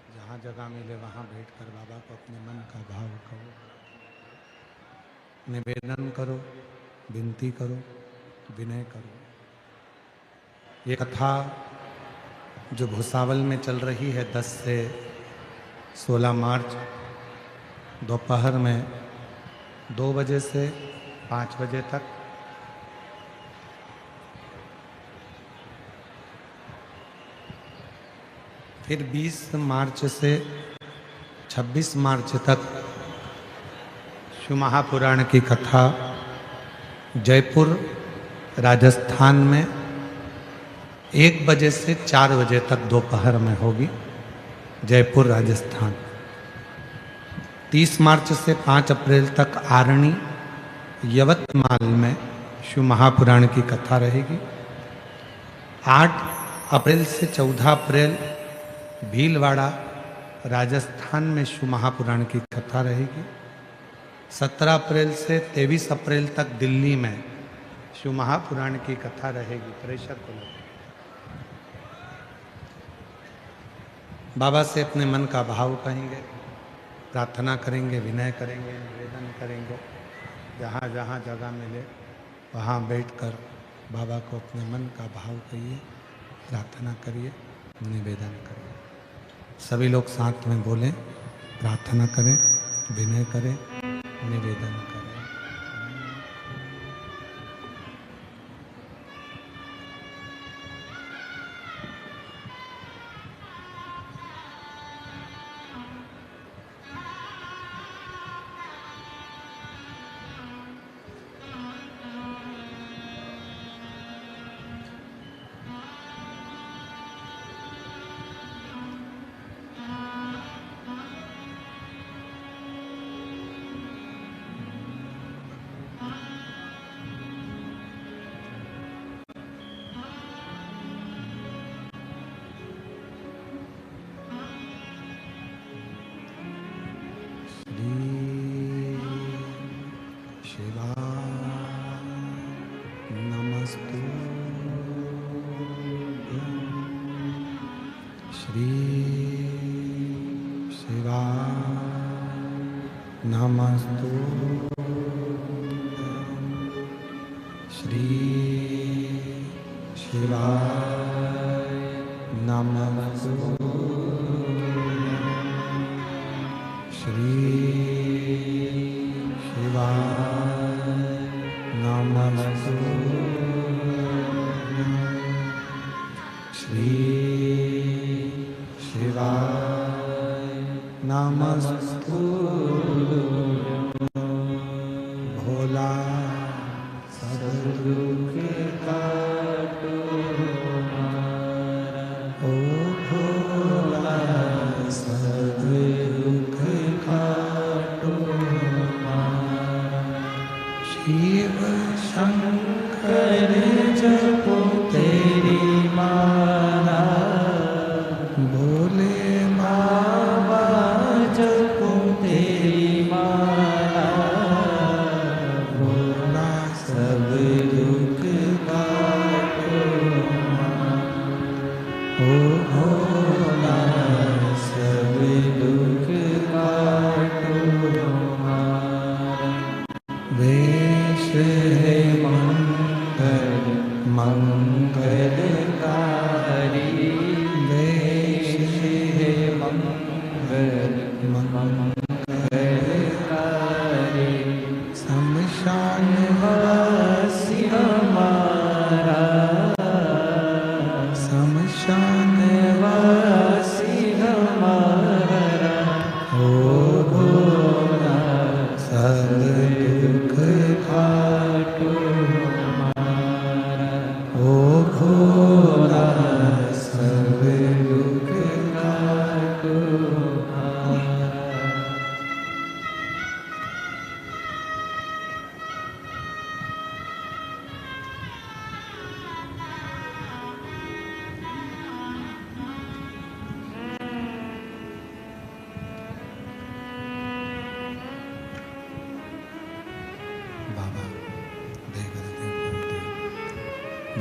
जहाँ जगह मिले वहाँ बैठकर बाबा को अपने मन का भाव कहो, निवेदन करो, विनती करो, विनय करो। ये कथा जो भुसावल में चल रही है 10 से 16 मार्च दोपहर में 2 बजे से 5 बजे तक, फिर 20 मार्च से 26 मार्च तक शिव महापुराण की कथा जयपुर राजस्थान में 1 बजे से 4 बजे तक दोपहर में होगी, जयपुर राजस्थान। 30 मार्च से 5 अप्रैल तक आरणी यवतमाल में शिव महापुराण की कथा रहेगी। 8 अप्रैल से 14 अप्रैल भीलवाड़ा राजस्थान में शिव महापुराण की कथा रहेगी। 17 अप्रैल से 23 अप्रैल तक दिल्ली में शिव महापुराण की कथा रहेगी। प्रेशर को लो। बाबा से अपने मन का भाव कहेंगे, प्रार्थना करेंगे, विनय करेंगे, निवेदन करेंगे। जहाँ जहाँ जगह मिले वहाँ बैठकर बाबा को अपने मन का भाव कहिए, प्रार्थना करिए, निवेदन करिए। सभी लोग साथ में बोलें, प्रार्थना करें, विनय करें, निवेदन करें।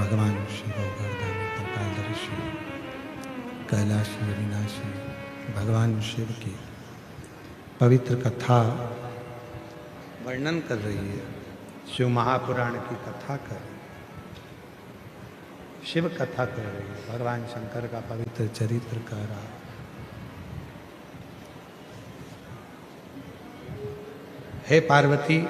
भगवान शिव गर्दानी त्रिकालदर्शी कैलाशी अविनाशी भगवान शिव की पवित्र कथा वर्णन कर रही है। शिव महापुराण की कथा कर रही है, शिव कथा कर रही है, भगवान शंकर का पवित्र चरित्र कह रहा है। हे पार्वती,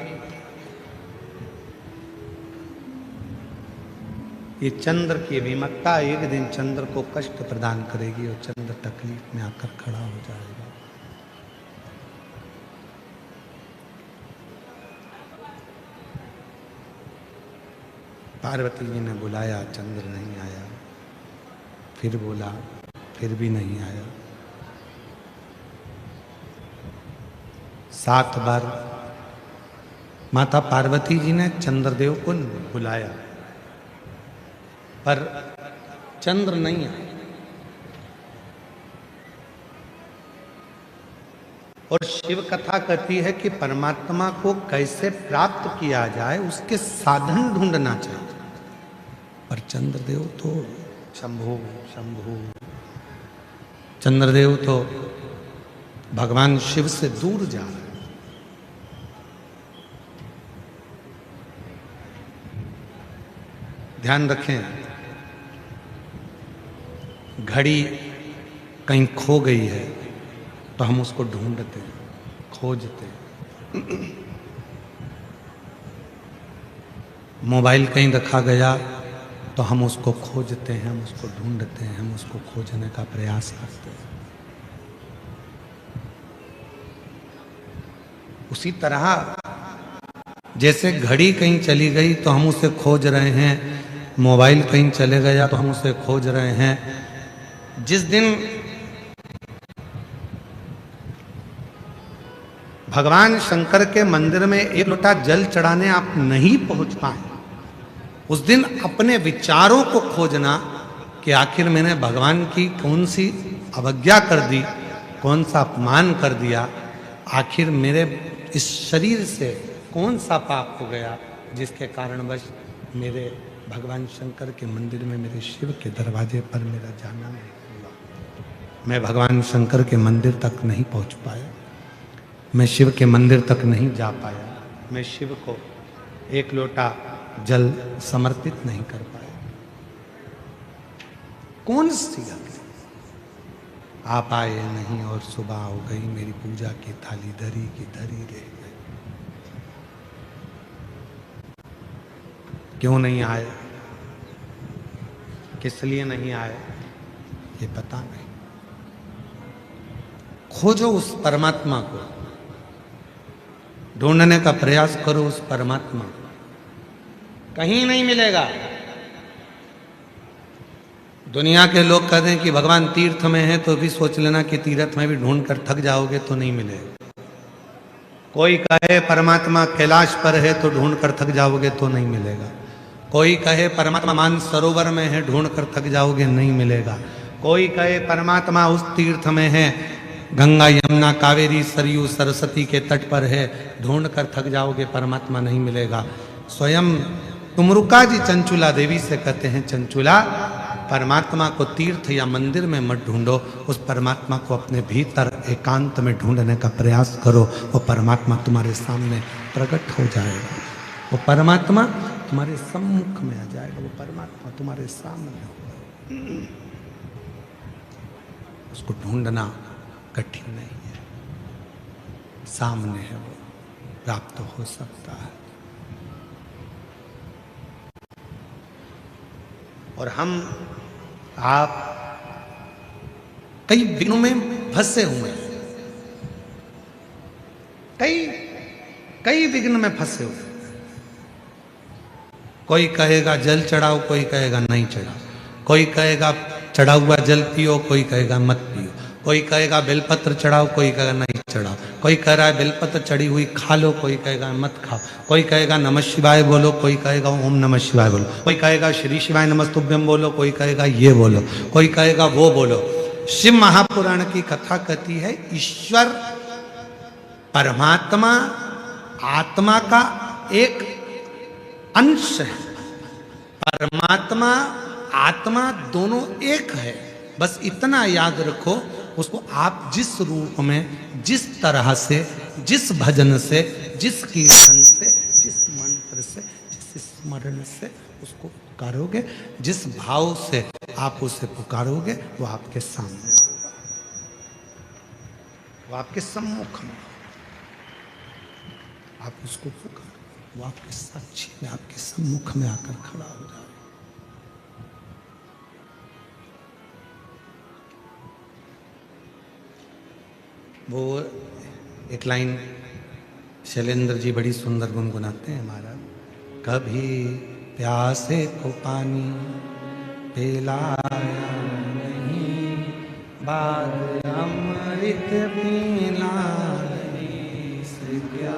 ये चंद्र की विमत्ता एक दिन चंद्र को कष्ट प्रदान करेगी और चंद्र तकलीफ में आकर खड़ा हो जाएगा। पार्वती जी ने बुलाया, चंद्र नहीं आया। फिर बोला, फिर भी नहीं आया। 7 बार माता पार्वती जी ने चंद्रदेव को बुलाया, पर चंद्र नहीं आया। और शिव कथा कहती है कि परमात्मा को कैसे प्राप्त किया जाए उसके साधन ढूंढना चाहिए। पर चंद्रदेव तो शंभु शंभु, चंद्रदेव तो भगवान शिव से दूर जा रहे। ध्यान रखें, घड़ी कहीं खो गई है तो हम उसको ढूंढते हैं, खोजते हैं। मोबाइल कहीं रखा गया तो हम उसको खोजते हैं, हम उसको ढूंढते हैं, हम उसको खोजने का प्रयास करते हैं। उसी तरह जैसे घड़ी कहीं चली गई तो हम उसे खोज रहे हैं, मोबाइल कहीं चले गया तो हम उसे खोज रहे हैं। जिस दिन भगवान शंकर के मंदिर में 1 लोटा जल चढ़ाने आप नहीं पहुंच पाए, उस दिन अपने विचारों को खोजना कि आखिर मैंने भगवान की कौन सी अवज्ञा कर दी, कौन सा अपमान कर दिया, आखिर मेरे इस शरीर से कौन सा पाप हो गया जिसके कारणवश मेरे भगवान शंकर के मंदिर में, मेरे शिव के दरवाजे पर मेरा जाना नहीं हुआ। मैं भगवान शंकर के मंदिर तक नहीं पहुंच पाया, मैं शिव के मंदिर तक नहीं जा पाया, मैं शिव को 1 लोटा जल समर्पित नहीं कर पाया। कौन सी गलती? आप आए नहीं और सुबह हो गई, मेरी पूजा की थाली धरी की धरी रह गई। क्यों नहीं आए, किस लिए नहीं आए, ये पता नहीं। खोजो उस परमात्मा को, ढूंढने का प्रयास करो उस परमात्मा को, कहीं नहीं मिलेगा। दुनिया के लोग कहते हैं कि भगवान तीर्थ में है, तो भी सोच लेना कि तीर्थ में भी ढूंढ कर थक जाओगे तो नहीं मिलेगा। कोई कहे परमात्मा कैलाश पर है तो ढूंढ कर थक जाओगे तो नहीं मिलेगा। कोई कहे परमात्मा मान सरोवर में है, ढूंढ कर थक जाओगे नहीं मिलेगा। कोई कहे परमात्मा उस तीर्थ में है, गंगा यमुना कावेरी सरयू सरस्वती के तट पर है, ढूंढ कर थक जाओगे, परमात्मा नहीं मिलेगा। स्वयं तुमरुका जी चंचुला देवी से कहते हैं, चंचुला परमात्मा को तीर्थ या मंदिर में मत ढूंढो, उस परमात्मा को अपने भीतर एकांत में ढूंढने का प्रयास करो। वो परमात्मा तुम्हारे सामने प्रकट हो जाएगा, वो परमात्मा तुम्हारे सम्मुख में आ जाएगा, वो परमात्मा तुम्हारे सामने होगा। उसको ढूंढना कठिन नहीं है, सामने है, वो प्राप्त हो सकता है। और हम आप कई विघ्नों में फंसे हुए हैं, कई विघ्न में फंसे हुए। कोई कहेगा जल चढ़ाओ, कोई कहेगा नहीं चढ़ाओ, कोई कहेगा चढ़ा हुआ जल पियो, कोई कहेगा मत पियो, कोई कहेगा बेलपत्र चढ़ाओ, कोई कहेगा नहीं चढ़ाओ, कोई कह रहा है बेलपत्र चढ़ी हुई खा लो, कोई कहेगा मत खाओ, कोई कहेगा नमः शिवाय बोलो, कोई कहेगा ओम नमः शिवाय बोलो, कोई कहेगा श्री शिवाय नमस्तुभ्यम बोलो, कोई कहेगा ये बोलो, कोई कहेगा वो बोलो। शिव महापुराण की कथा कहती है ईश्वर परमात्मा आत्मा का एक अंश है, परमात्मा आत्मा दोनों एक है, बस इतना याद रखो। उसको आप जिस रूप में, जिस तरह से, जिस भजन से, जिस कीर्तन से, जिस मंत्र से, जिस स्मरण से उसको पुकारोगे, जिस भाव से आप उसे पुकारोगे, वो आपके सामने होगा, वो आपके सम्मुख में। आप उसको पुकारो, वो आपके साक्षी में, आपके सम्मुख में आकर खड़ा हो जाए। वो एक लाइन शैलेंद्र जी बड़ी सुंदर गुनगुनाते हैं महाराज। कभी प्यासे को पानी पिलाया नहीं, बाद अमृत पिलाने से क्या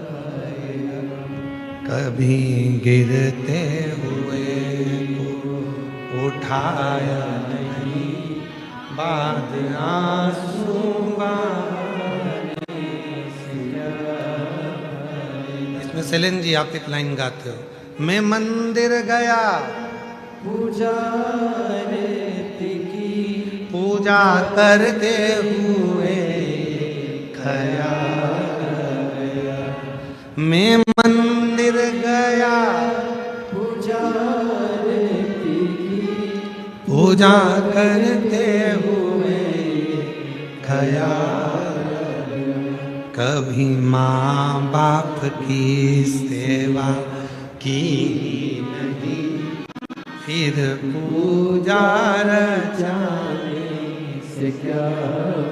फायदा। कभी गिरते हुए को उठाया नहीं, बाद आंसू इसमें सेलेन जी आप एक लाइन गाते हो। मैं मंदिर गया पूजा करते हुए खया गया। मैं मंदिर गया पूजा करते हुए खया। कभी माँ बाप की सेवा की नहीं, फिर पूजा रचाने से क्या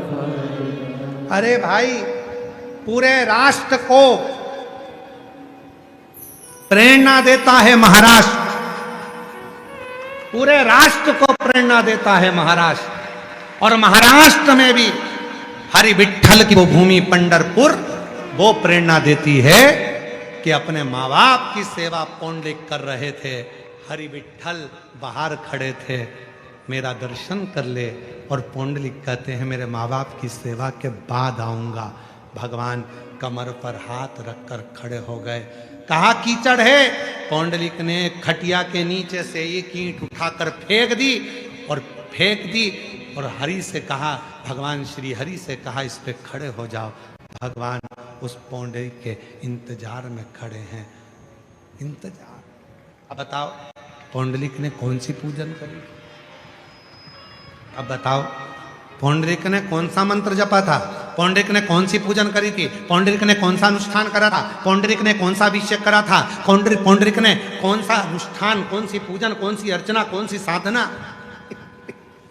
फायदा। अरे भाई, पूरे राष्ट्र को प्रेरणा देता है महाराष्ट्र, पूरे राष्ट्र को प्रेरणा देता है महाराष्ट्र। और महाराष्ट्र में भी हरि विठ्ठल की वो भूमि पंढरपुर वो प्रेरणा देती है कि अपने माँ बाप की सेवा पौंडलिक कर रहे थे, हरि विठ्ठल बाहर खड़े थे, मेरा दर्शन कर ले। और पौंडलिक कहते हैं मेरे माँ बाप की सेवा के बाद आऊंगा। भगवान कमर पर हाथ रखकर खड़े हो गए। कहा कीचड़ है, पौंडलिक ने खटिया के नीचे से एक ईंट उठाकर फेंक दी और फेंक दी और हरि से कहा, भगवान श्री हरि से कहा इस पे खड़े हो जाओ। भगवान उस पौंडलिक के इंतजार में खड़े हैं, इंतजार। अब बताओ पौंडलिक ने कौन सी पूजन करी? अब बताओ पौंडलिक ने कौन सा मंत्र जपा था? पौंडलिक ने कौन सी पूजन करी थी? पौंडलिक ने कौन सा अनुष्ठान करा था? पौंडलिक ने कौन सा अभिषेक करा था? पौंडलिक ने कौन सा अनुष्ठान, कौन सी पूजन, कौन सी अर्चना, कौन सी साधना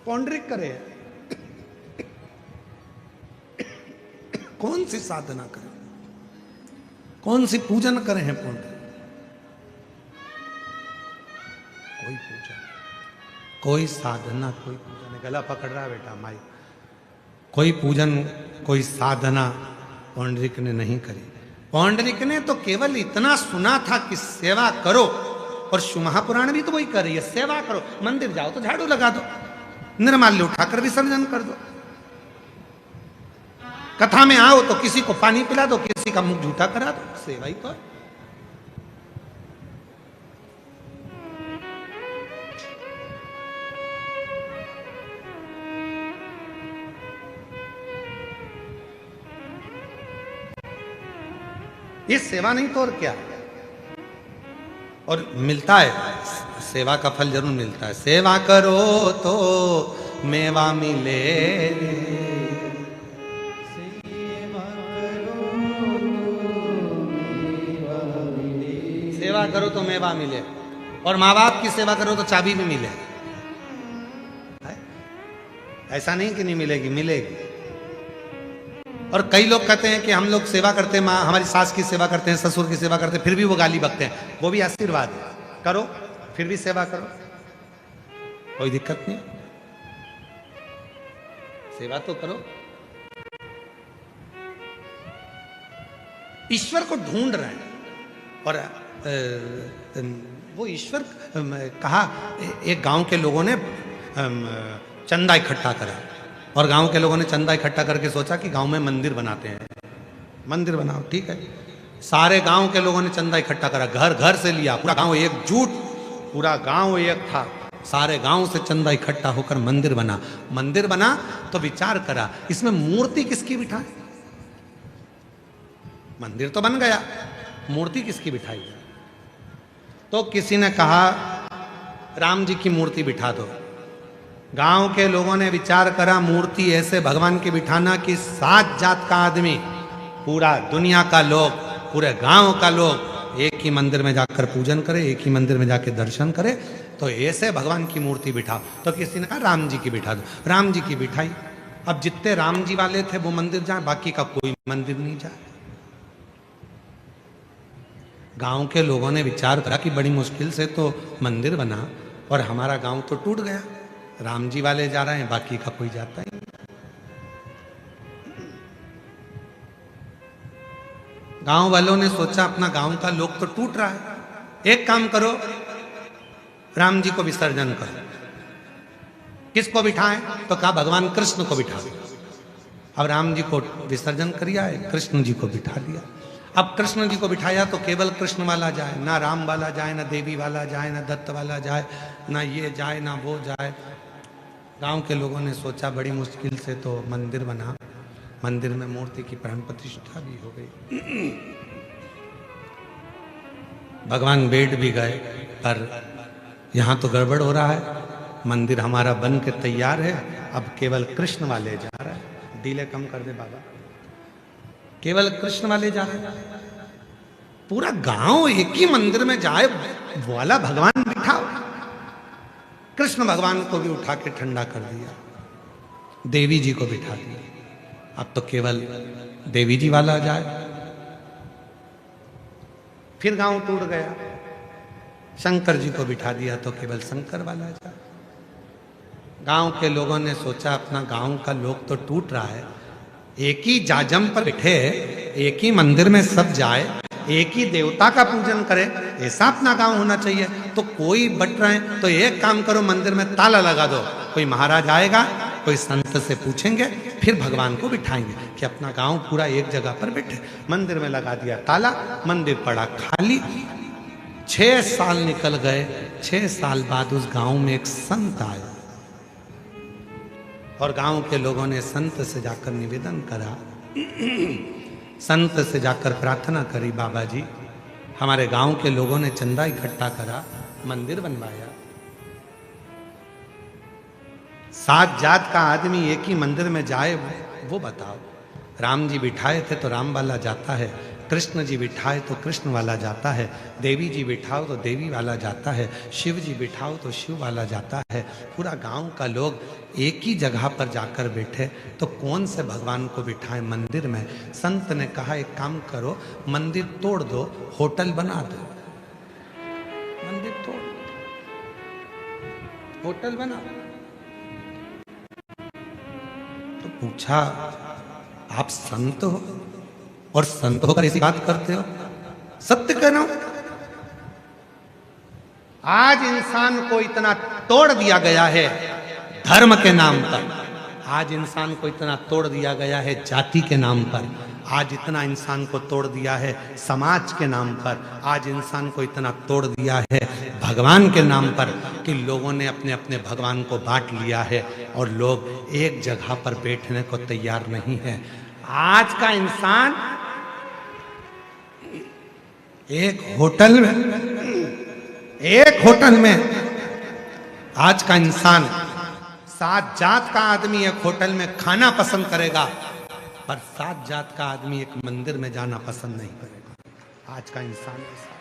पौंडलिक करे? कौन सी साधना करे, कौन सी पूजन करे हैं पौंडलिक? कोई पूजन, कोई साधना, कोई पूजन। गला पकड़ रहा है बेटा माई। कोई पूजन, कोई साधना पौंडलिक ने नहीं करी। पौंडलिक ने तो केवल इतना सुना था कि सेवा करो, और महापुराण भी तो वही कर रही है, सेवा करो। मंदिर जाओ तो झाड़ू लगा दो, निर्माल्य उठाकर विसर्जन कर दो, कथा में आओ तो किसी को पानी पिला दो, किसी का मुख झूठा करा दो, सेवा ही तो। ये सेवा नहीं तो और क्या? और मिलता है, सेवा का फल जरूर मिलता है। सेवा करो तो मेवा मिले, सेवा करो तो मेवा मिले, और माँ बाप की सेवा करो तो चाबी भी मिले। ऐसा नहीं कि नहीं मिलेगी, मिलेगी। और कई लोग कहते हैं कि हम लोग सेवा करते हैं, माँ हमारी सास की सेवा करते हैं, ससुर की सेवा करते हैं, फिर भी वो गाली बकते हैं। वो भी आशीर्वाद है, करो फिर भी सेवा करो, कोई दिक्कत नहीं, सेवा तो करो। ईश्वर को ढूंढ रहे हैं, और वो ईश्वर कहा। एक गांव के लोगों ने चंदा इकट्ठा करा, और गांव के लोगों ने चंदा इकट्ठा करके सोचा कि गांव में मंदिर बनाते हैं। मंदिर बनाओ, ठीक है। सारे गांव के लोगों ने चंदा इकट्ठा करा, घर घर से लिया, पूरा गांव एकजुट पूरा गांव एक था, सारे गांव से चंदा इकट्ठा होकर मंदिर बना। मंदिर बना तो विचार करा इसमें मूर्ति किसकी बिठाए। मंदिर तो बन गया, मूर्ति किसकी बिठाई जाए। तो किसी ने कहा राम जी की मूर्ति बिठा दो। गांव के लोगों ने विचार करा मूर्ति ऐसे भगवान की बिठाना कि 7 जात का आदमी, पूरा दुनिया का लोग, पूरे गांव का लोग एक ही मंदिर में जाकर पूजन करे, एक ही मंदिर में जाकर दर्शन करे। तो ऐसे भगवान की मूर्ति बिठाओ। तो किसी ने कहा राम जी की बिठा दो। राम जी की बिठाई। अब जितने राम जी वाले थे वो मंदिर जाए, बाकी का कोई मंदिर नहीं जाए। गांव के लोगों ने विचार करा कि बड़ी मुश्किल से तो मंदिर बना और हमारा गांव तो टूट गया। राम जी वाले जा रहे हैं, बाकी का कोई जाता ही नहीं। गांव वालों ने सोचा अपना गांव का लोग तो टूट रहा है, एक काम करो राम जी को विसर्जन करो। किसको बिठाएं? तो कहा भगवान कृष्ण को बिठा दो। अब राम जी को विसर्जन करिया, कृष्ण जी को बिठा दिया। अब कृष्ण जी को बिठाया तो केवल कृष्ण वाला जाए, ना राम वाला जाए, ना देवी वाला जाए, ना दत्त वाला जाए, ना ये जाए ना वो जाए। गांव के लोगों ने सोचा बड़ी मुश्किल से तो मंदिर बना, मंदिर में मूर्ति की प्राण प्रतिष्ठा भी हो गई, भगवान बैठ भी गए। पर यहां तो गड़बड़ हो रहा है, मंदिर हमारा बन के तैयार है, अब केवल कृष्ण वाले जा रहा है। डीले कम कर दे बाबा, केवल कृष्ण वाले जा रहे हैं। पूरा गांव एक ही मंदिर में जाए वाला भगवान बिठाओ। कृष्ण भगवान को भी उठा के ठंडा कर दिया, देवी जी को बिठा दिया। अब तो केवल देवी जी वाला जाए। फिर गांव टूट गया, शंकर जी को बिठा दिया तो केवल शंकर वाला जाए। गांव के लोगों ने सोचा अपना गांव का लोग तो टूट रहा है, एक ही जाजम पर बैठे, एक ही मंदिर में सब जाए, एक ही देवता का पूजन करे, ऐसा अपना गांव होना चाहिए। तो कोई बट रहे हैं तो एक काम करो, मंदिर में ताला लगा दो। कोई महाराज आएगा, कोई संत से पूछेंगे, फिर भगवान को बिठाएंगे कि अपना गांव पूरा एक जगह पर बैठे। मंदिर में लगा दिया ताला, मंदिर पड़ा खाली। 6 साल निकल गए। 6 साल बाद उस गांव में एक संत आया और गांव के लोगों ने संत से जाकर निवेदन करा, संत से जाकर प्रार्थना करी, बाबा जी हमारे गांव के लोगों ने चंदा इकट्ठा करा, मंदिर बनवाया, 7 जात का आदमी एक ही मंदिर में जाए वो बताओ। राम जी बिठाए थे तो राम वाला जाता है, कृष्ण जी बिठाए तो कृष्ण वाला जाता है, देवी जी बिठाओ तो देवी वाला जाता है, शिव जी बिठाओ तो शिव वाला जाता है। पूरा गांव का लोग एक ही जगह पर जाकर बैठे तो कौन से भगवान को बिठाएं मंदिर में। संत ने कहा एक काम करो, मंदिर तोड़ दो, होटल बना दो। मंदिर तोड़, होटल बना। तो पूछा आप संत हो और संत होकर ऐसी बात करते हो? सत्य कह रहा हूं, आज इंसान को इतना तोड़ दिया गया है धर्म के नाम पर, आज इंसान को इतना तोड़ दिया गया है जाति के नाम पर, आज इतना इंसान को तोड़ दिया है समाज के नाम पर, आज इंसान को इतना तोड़ दिया है भगवान के नाम पर कि लोगों ने अपने अपने भगवान को बांट लिया है और लोग एक जगह पर बैठने को तैयार नहीं है। आज का इंसान एक होटल में आज का इंसान 7 जात का आदमी एक होटल में खाना पसंद करेगा, पर 7 जात का आदमी एक मंदिर में जाना पसंद नहीं करेगा। आज का इंसान ऐसा।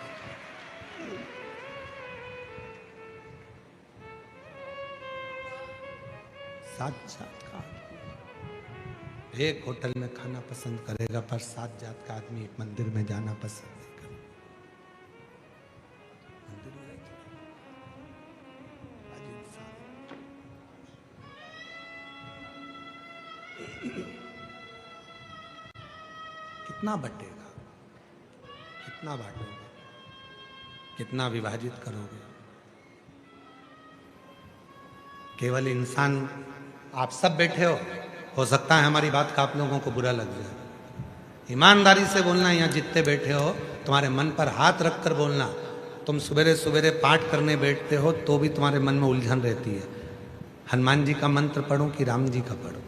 7 जात का आदमी एक होटल में खाना पसंद करेगा, पर 7 जात का आदमी एक मंदिर में जाना पसंद नहीं करेगा। मंदिर में आज इंसान कितना बटेगा, कितना बांटोगे, कितना विभाजित करोगे। केवल इंसान, आप सब बैठे हो सकता है हमारी बात का आप लोगों को बुरा लग जाए, ईमानदारी से बोलना, यहाँ जितने बैठे हो तुम्हारे मन पर हाथ रखकर बोलना, तुम सवेरे सवेरे पाठ करने बैठते हो तो भी तुम्हारे मन में उलझन रहती है, हनुमान जी का मंत्र पढ़ूं कि राम जी का पढ़ूं।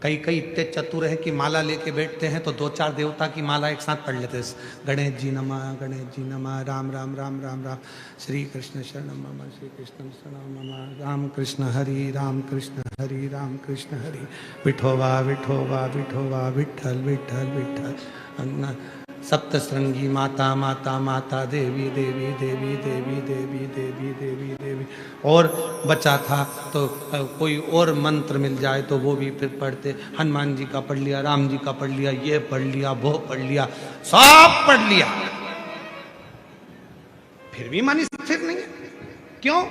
कई कई इतने चतुर है कि माला लेके बैठते हैं तो दो चार देवता की माला एक साथ पढ़ लेते हैं। गणेश जी नमः, राम राम राम राम राम, श्री कृष्ण शरणम मम, श्री कृष्ण शरणम मम, राम कृष्ण हरि, राम कृष्ण हरि, राम कृष्ण हरि, विठोबा विठोबा विठोबा, विठल विठल विठल, सप्तश्रृंगी माता माता माता, देवी देवी देवी देवी देवी देवी देवी देवी। और बचा था तो कोई और मंत्र मिल जाए तो वो भी फिर पढ़ते। हनुमान जी का पढ़ लिया, राम जी का पढ़ लिया, ये पढ़ लिया, वो पढ़ लिया, सब पढ़ लिया, फिर भी मन स्थिर नहीं है। क्यों?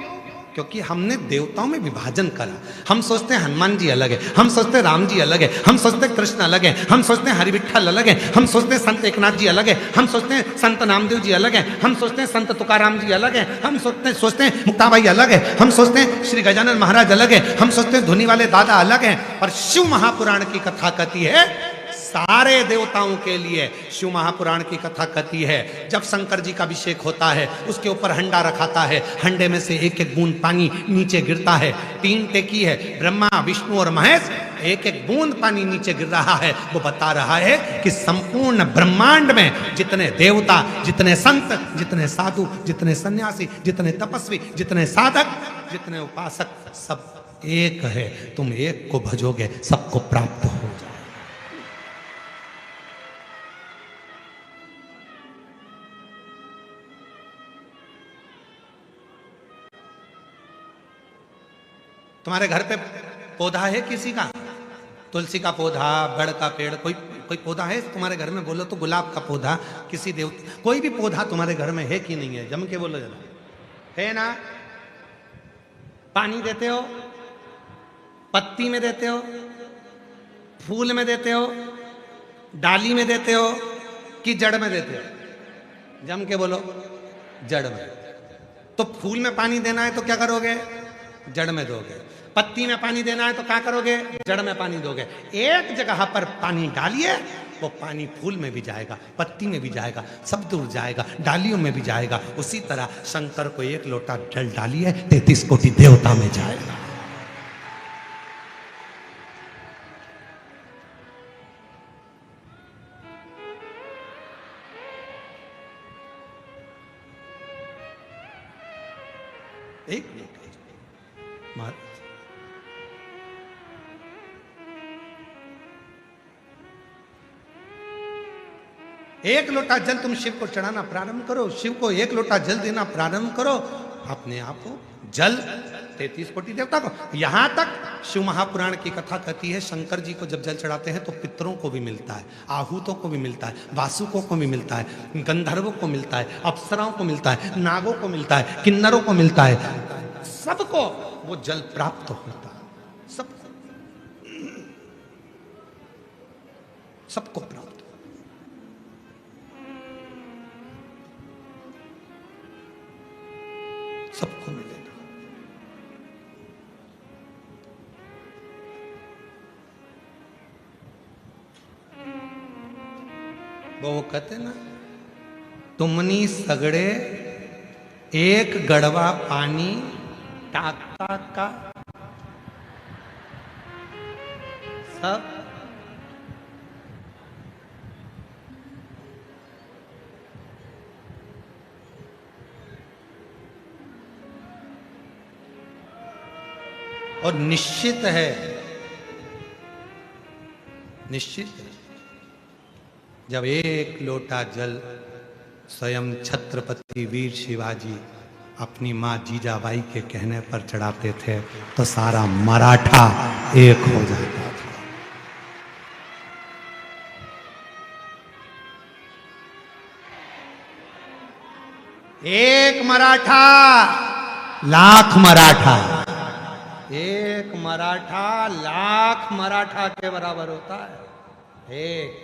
क्योंकि हमने देवताओं में विभाजन करा। हम सोचते हैं हनुमान जी अलग है, हम सोचते हैं राम जी अलग है, हम सोचते हैं कृष्ण अलग है, हम सोचते हैं हरिविठल अलग है, हम सोचते हैं संत एकनाथ जी अलग है, हम सोचते हैं संत नामदेव जी अलग है, हम सोचते हैं संत तुकाराम जी अलग है, हम सोचते हैं मुक्ताबाई अलग है, हम सोचते हैं श्री गजानन महाराज अलग है, हम सोचते हैं धुनी वाले दादा अलग है। पर शिव महापुराण की कथा कहती है सारे देवताओं के लिए। शिव महापुराण की कथा कहती है जब शंकर जी का अभिषेक होता है, उसके ऊपर हंडा रखाता है, हंडे में से एक एक बूंद पानी नीचे गिरता है। 3 टेकी है, ब्रह्मा विष्णु और महेश, एक एक बूंद पानी नीचे गिर रहा है। वो बता रहा है कि संपूर्ण ब्रह्मांड में जितने देवता, जितने संत, जितने साधु, जितने सन्यासी, जितने तपस्वी, जितने साधक, जितने उपासक, सब एक है। तुम एक को भजोगे सबको प्राप्त हो जाए। तुम्हारे घर पे पौधा है किसी का? तुलसी का पौधा, बड़ का पेड़, कोई पौधा है तुम्हारे घर में? बोलो तो गुलाब का पौधा, किसी देवता, कोई भी पौधा तुम्हारे घर में है कि नहीं है? जम के बोलो जरा, है ना? पानी देते हो? पत्ती में देते हो? फूल में देते हो? डाली में देते हो कि जड़ में देते हो? जम के बोलो, जड़ में। तो फूल में पानी देना है तो क्या करोगे? जड़ में दोगे। पत्ती में पानी देना है तो क्या करोगे? जड़ में पानी दोगे। एक जगह पर पानी डालिए, वो पानी फूल में भी जाएगा, पत्ती में भी जाएगा, सब दूर जाएगा, डालियों में भी जाएगा। उसी तरह शंकर को एक लोटा जल डालिए, 33 कोटि देवता में जाएगा। एक एक लोटा जल तुम शिव को चढ़ाना प्रारंभ करो, शिव को एक लोटा जल देना प्रारंभ करो, अपने आप को जल 33 कोटि देवता को। यहां तक शिव महापुराण की कथा कहती है शंकर जी को जब जल चढ़ाते हैं तो पितरों को भी मिलता है, आहूतों को भी मिलता है, वासुकों को भी मिलता है, गंधर्वों को मिलता है, अप्सराओं को मिलता है, नागों को मिलता है, किन्नरों को मिलता है, सबको वो जल प्राप्त होता है। सबको प्राप्त, सबको मिलेगा। वो कहते ना, तुमनी सगड़े एक गड़वा पानी टाक टाक का सब और निश्चित है, निश्चित है जब एक लोटा जल स्वयं छत्रपति वीर शिवाजी अपनी मां जीजाबाई के कहने पर चढ़ाते थे तो सारा मराठा एक हो जाता था। एक मराठा लाख मराठा, एक मराठा लाख मराठा के बराबर होता है। एक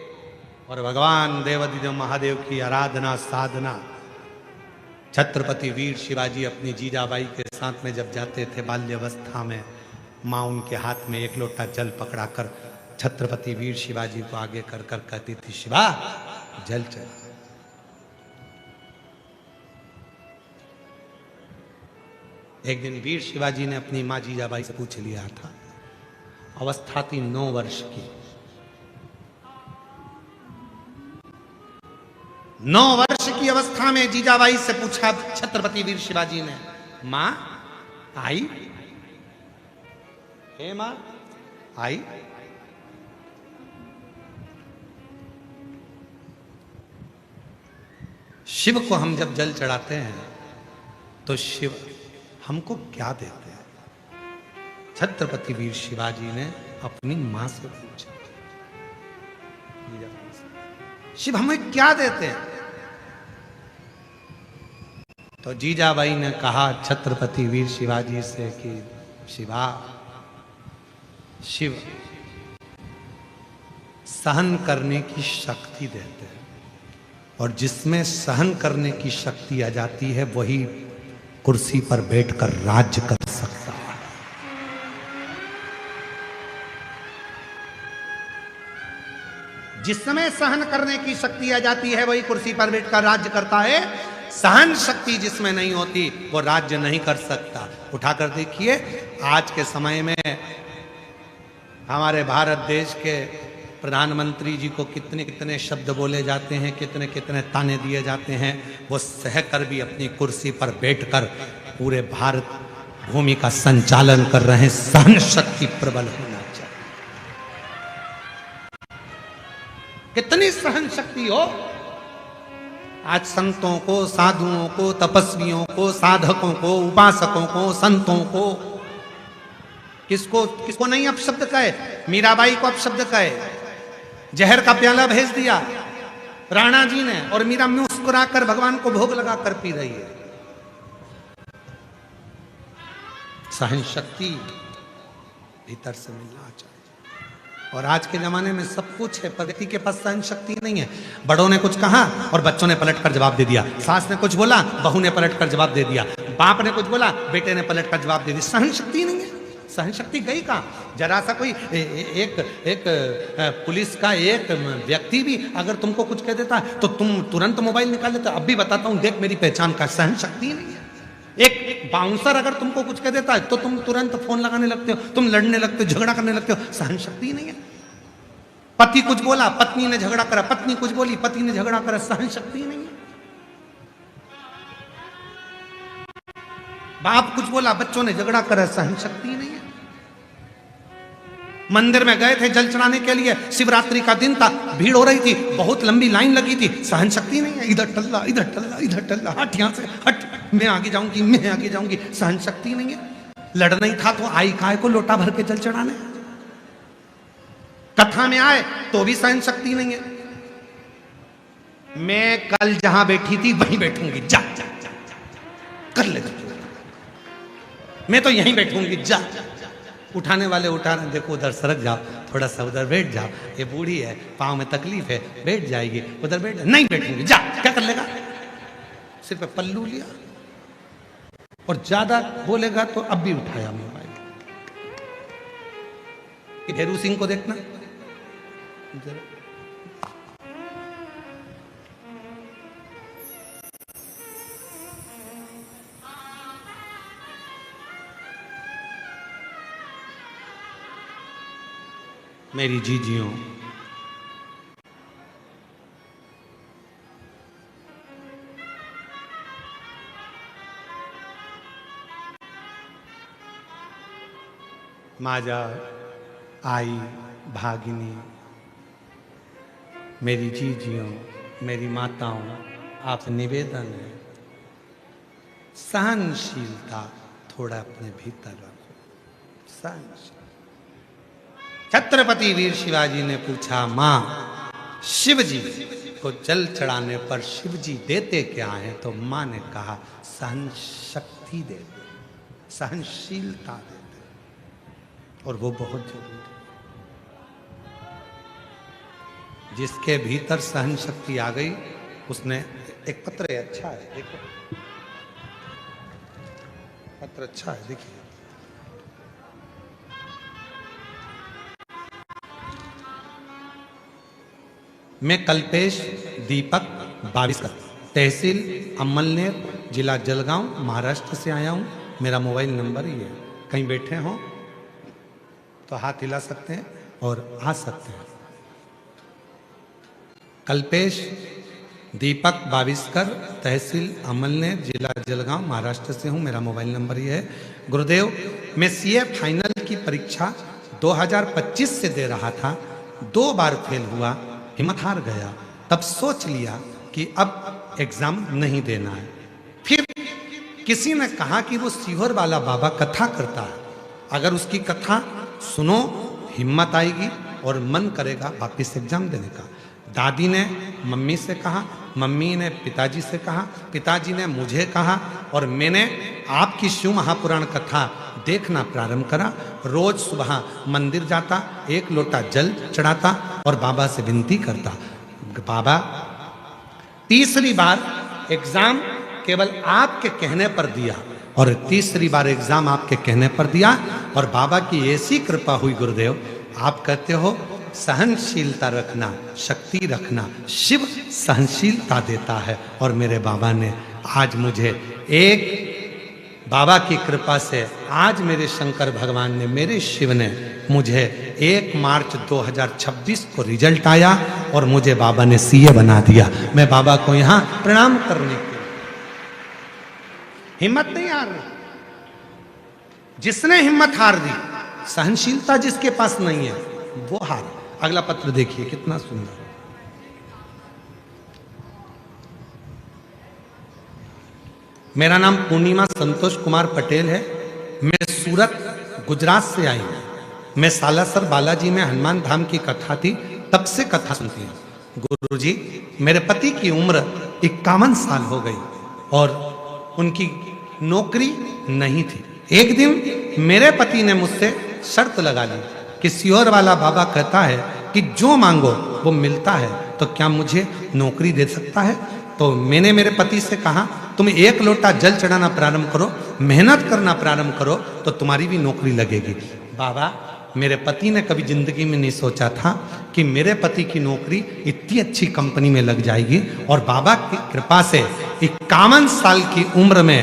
और भगवान देवाधिदेव महादेव की आराधना साधना, छत्रपति वीर शिवाजी अपनी जीजाबाई के साथ में जब जाते थे बाल्यावस्था में, माँ उनके हाथ में एक लोटा जल पकड़ाकर छत्रपति वीर शिवाजी को आगे कर कर कहती थी, शिवा जल चल। एक दिन वीर शिवाजी ने अपनी माँ जीजाबाई से पूछ लिया था, अवस्था थी 9 वर्ष की। 9 वर्ष की अवस्था में जीजाबाई से पूछा छत्रपति वीर शिवाजी ने, मां आई? हे मां आई? शिव को हम जब जल चढ़ाते हैं तो शिव हमको क्या देते हैं? छत्रपति वीर शिवाजी ने अपनी मां से पूछा, शिव हमें क्या देते हैं? तो जीजाबाई ने कहा छत्रपति वीर शिवाजी से कि शिवा, शिव सहन करने की शक्ति देते हैं, और जिसमें सहन करने की शक्ति आ जाती है वही कुर्सी पर बैठकर राज्य कर सकता है। जिसमें सहन करने की शक्ति आ जाती है वही कुर्सी पर बैठकर राज्य करता है। सहन शक्ति जिसमें नहीं होती वो राज्य नहीं कर सकता। उठाकर देखिए, आज के समय में हमारे भारत देश के प्रधानमंत्री जी को कितने कितने शब्द बोले जाते हैं, कितने कितने ताने दिए जाते हैं। वो सहकर भी अपनी कुर्सी पर बैठकर पूरे भारत भूमि का संचालन कर रहे हैं। सहन शक्ति प्रबल होना चाहिए। कितनी सहन शक्ति हो। आज संतों को, साधुओं को, तपस्वियों को, साधकों को, उपासकों को, संतों को, किसको किसको नहीं अपशब्द कहे? मीराबाई को अपशब्द कहे, जहर का प्याला भेज दिया राणा जी ने, और मीरा मुस्कुराकर भगवान को भोग लगाकर पी रही है। सहन शक्ति भीतर से मिलना चाहिए। और आज के जमाने में सब कुछ है, पर व्यक्ति के पास सहन शक्ति नहीं है। बड़ों ने कुछ कहा और बच्चों ने पलटकर जवाब दे दिया, सास ने कुछ बोला, बहू ने पलटकर जवाब दे दिया, बाप ने कुछ बोला, बेटे ने पलटकर जवाब दे दिया। सहन शक्ति नहीं है। सहन शक्ति गई कहाँ? जरा सा कोई एक पुलिस का एक व्यक्ति भी अगर तुमको कुछ कह देता है तो तुम तुरंत मोबाइल निकाल लेते, अब भी बताता हूं देख मेरी पहचान का। सहन शक्ति नहीं है। एक बाउंसर अगर तुमको कुछ कह देता है तो तुम तुरंत फोन लगाने लगते हो, तुम लड़ने लगते हो, झगड़ा करने लगते हो। सहन शक्ति नहीं है। पति कुछ बोला, पत्नी ने झगड़ा करा, पत्नी कुछ बोली, पति ने झगड़ा करा। सहन शक्ति नहीं है। बाप कुछ बोला, बच्चों ने झगड़ा करा। सहन शक्ति नहीं है। मंदिर में गए थे जल चढ़ाने के लिए, शिवरात्रि का दिन था, भीड़ हो रही थी, बहुत लंबी लाइन लगी थी। सहन शक्ति नहीं है। इधर टल्ला, इधर टल्ला, इधर टल्ला, हट यहां से हट, मैं आगे जाऊंगी, मैं आगे जाऊंगी। सहन शक्ति नहीं है। लड़ना ही था तो आई काय को लोटा भर के जल चढ़ाने। कथा में आए तो भी सहन शक्ति नहीं है। मैं कल जहां बैठी थी वहीं बैठूंगी, जा जा जा कर ले, मैं तो यहीं बैठूंगी, जा। उठाने वाले उठा रहे, देखो उधर सरक जाओ, थोड़ा सा उधर बैठ जाओ, ये बूढ़ी है, पाँव में तकलीफ है, बैठ जाएगी, उधर बैठ, नहीं बैठूंगी, जा। क्या कर लेगा? सिर्फ पल्लू लिया और ज्यादा बोलेगा तो अब भी उठाया मोबाइल। भेरू सिंह को देखना, मेरी जीजियों, माजा, आई, भागिनी, मेरी जीजियों, मेरी माताओं, आपसे निवेदन है, सहनशीलता थोड़ा अपने भीतर रखो। सहनशीलता। छत्रपति वीर शिवाजी ने पूछा, मां शिव जी को जल चढ़ाने पर शिव जी देते क्या हैं? तो मां ने कहा, सहन शक्ति देते, सहनशीलता देते, और वो बहुत जरूरी है। जिसके भीतर सहन शक्ति आ गई उसने, एक पत्र है, अच्छा है, देखो पत्र अच्छा है, देखिए। मैं कल्पेश दीपक 22 तहसील अमलनेर, जिला जलगांव, महाराष्ट्र से आया हूं। मेरा मोबाइल नंबर ही है। कहीं बैठे हो तो हाथ हिला सकते हैं और आ सकते हैं। कल्पेश दीपक बाविस्कर, तहसील अमलनेर, जिला जलगांव, महाराष्ट्र से हूं। मेरा मोबाइल नंबर ये है। गुरुदेव, मैं सीए फाइनल की परीक्षा 2025 से दे रहा था, 2 बार फेल हुआ, हिम्मत हार गया। तब सोच लिया कि अब एग्जाम नहीं देना है। फिर किसी ने कहा कि वो सीहोर वाला बाबा कथा करता है, अगर उसकी कथा सुनो हिम्मत आएगी और मन करेगा वापिस एग्जाम देने का। दादी ने मम्मी से कहा, मम्मी ने पिताजी से कहा, पिताजी ने मुझे कहा और मैंने आपकी शिव महापुराण कथा देखना प्रारंभ करा। रोज सुबह मंदिर जाता, 1 लोटा जल चढ़ाता और बाबा से विनती करता, बाबा तीसरी बार एग्जाम केवल आपके कहने पर दिया और तीसरी बार एग्जाम आपके कहने पर दिया और बाबा की ऐसी कृपा हुई। गुरुदेव, आप कहते हो सहनशीलता रखना, शक्ति रखना, शिव सहनशीलता देता है। और मेरे बाबा ने आज मुझे बाबा की कृपा से आज मेरे शंकर भगवान ने, मेरे शिव ने मुझे 1 मार्च 2026 को रिजल्ट आया और मुझे बाबा ने सीए बना दिया। मैं बाबा को यहां प्रणाम करने के लिए हिम्मत नहीं हार रही। जिसने हिम्मत हार दी, सहनशीलता जिसके पास नहीं है वो हार। अगला पत्र देखिए कितना सुंदर। मेरा नाम पूर्णिमा संतोष कुमार पटेल है। मैं सूरत गुजरात से आई हूं। मैं सालासर बालाजी में हनुमान धाम की कथा थी, तब से कथा सुनती हूं। गुरुजी, मेरे पति की उम्र 51 साल हो गई और उनकी नौकरी नहीं थी। एक दिन मेरे पति ने मुझसे शर्त लगा ली कि सीहोर वाला बाबा कहता है कि जो मांगो वो मिलता है, तो क्या मुझे नौकरी दे सकता है? तो मैंने मेरे पति से कहा, तुम 1 लोटा जल चढ़ाना प्रारंभ करो, मेहनत करना प्रारंभ करो तो तुम्हारी भी नौकरी लगेगी। बाबा, मेरे पति ने कभी जिंदगी में नहीं सोचा था कि मेरे पति की नौकरी इतनी अच्छी कंपनी में लग जाएगी। और बाबा की कृपा से 51 साल की उम्र में,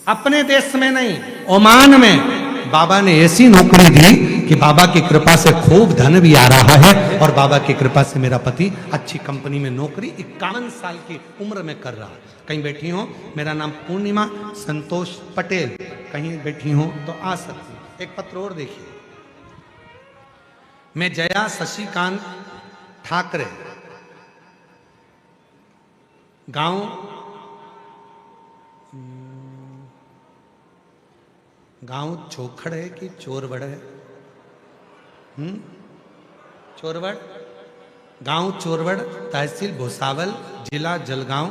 अपने देश में नहीं ओमान में, बाबा ने ऐसी नौकरी दी कि बाबा की कृपा से खूब धन भी आ रहा है और बाबा की कृपा से मेरा पति अच्छी कंपनी में नौकरी 51 साल की उम्र में कर रहा है। कहीं बैठी हो, मेरा नाम पूर्णिमा संतोष पटेल, कहीं बैठी हो तो आ सकती। एक पत्र और देखिए। मैं जया शशिकांत ठाकरे, गांव चोखड़ है कि चोरवड़ है? चोरवड़, गांव चोरवड़, तहसील भुसावल, जिला जलगांव।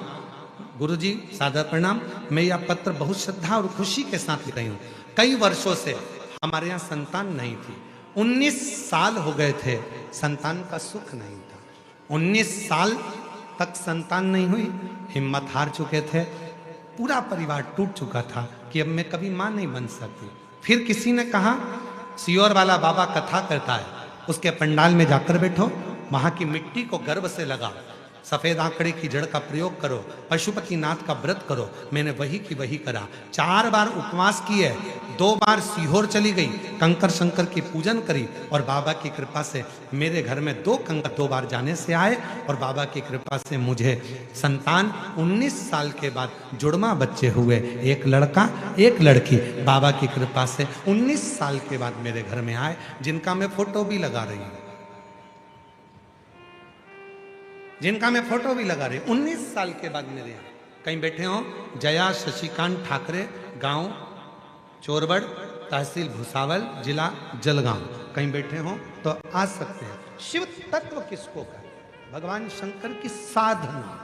गुरुजी सादर प्रणाम। मैं यह पत्र बहुत श्रद्धा और खुशी के साथ लिख रही हूँ। कई वर्षों से हमारे यहाँ संतान नहीं थी। 19 साल हो गए थे, संतान का सुख नहीं था। 19 साल तक संतान नहीं हुई, हिम्मत हार चुके थे, पूरा परिवार टूट चुका था कि अब मैं कभी मां नहीं बन सकती। फिर किसी ने कहा, सीहोर वाला बाबा कथा करता है, उसके पंडाल में जाकर बैठो, वहां की मिट्टी को गर्व से लगाओ, सफेद आंकड़े की जड़ का प्रयोग करो, पशुपतिनाथ का व्रत करो। मैंने वही की वही करा। 4 बार उपवास किए, 2 बार सीहोर चली गई, कंकर शंकर की पूजन करी और बाबा की कृपा से मेरे घर में 2 कंकर 2 बार जाने से आए और बाबा की कृपा से मुझे संतान 19 साल के बाद जुड़वा बच्चे हुए, 1 लड़का 1 लड़की। बाबा की कृपा से 19 साल के बाद मेरे घर में आए, जिनका मैं फोटो भी लगा रही हूँ, जिनका मैं फोटो भी लगा रही हूं। 19 साल के बाद मेरे यहाँ कहीं बैठे हो। जया शशिकांत ठाकरे, गांव चोरवड़, तहसील भुसावल, जिला जलगांव। कहीं बैठे हो तो आ सकते हैं। शिव तत्व किसको कहते? भगवान शंकर की साधना।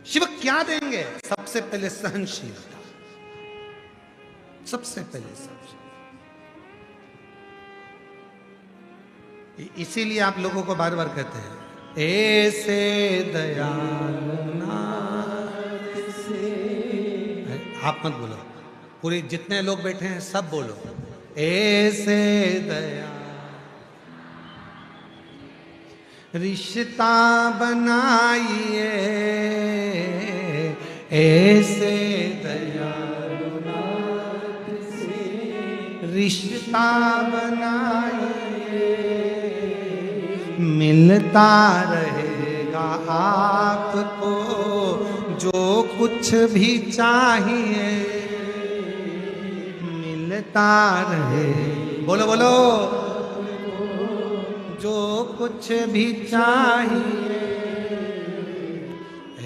शिव क्या देंगे? सबसे पहले सहनशीलता, सबसे पहले सहनशीलता। इसीलिए आप लोगों को बार बार कहते हैं, ऐसे दयालु नाथ से। आप मत बोलो, पूरे जितने लोग बैठे हैं सब बोलो, ऐसे दया रिश्ता बनाइए ऐसे दयालु नाथ से रिश्ता बनाइए, मिलता रहेगा आपको जो कुछ भी चाहिए, मिलता रहे, बोलो बोलो, जो कुछ भी चाहिए।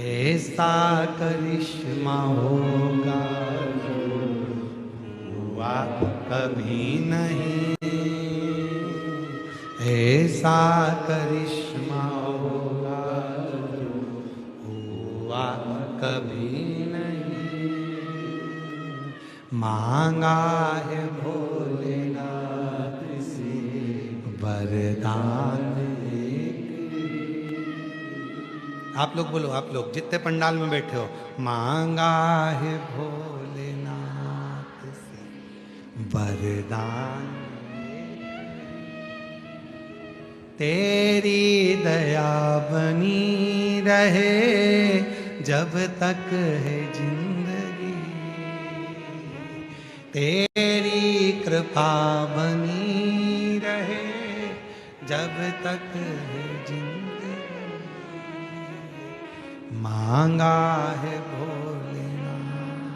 ऐसा करिश्मा होगा हुआ कभी नहीं, ऐसा करिश्मा होगा हुआ कभी नहीं। मांगा है भोलेनाथ से वरदान। आप लोग बोलो, आप लोग जितने पंडाल में बैठे हो, मांगा है भोलेनाथ से वरदान, तेरी दया बनी रहे जब तक है जिंदगी, तेरी कृपा बनी रहे जब तक है जिंदगी, मांगा है भोलेनाथ।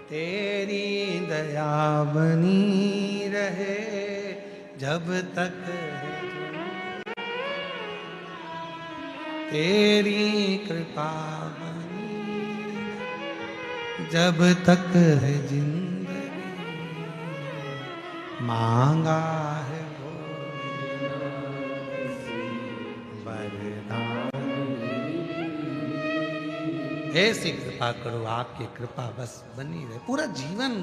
तेरी दया बनी रहे जब तक है, तेरी कृपा जब तक है जिंदगी, मांगा है वरदान। ऐसी कृपा करो, आपकी कृपा बस बनी रहे पूरा जीवन,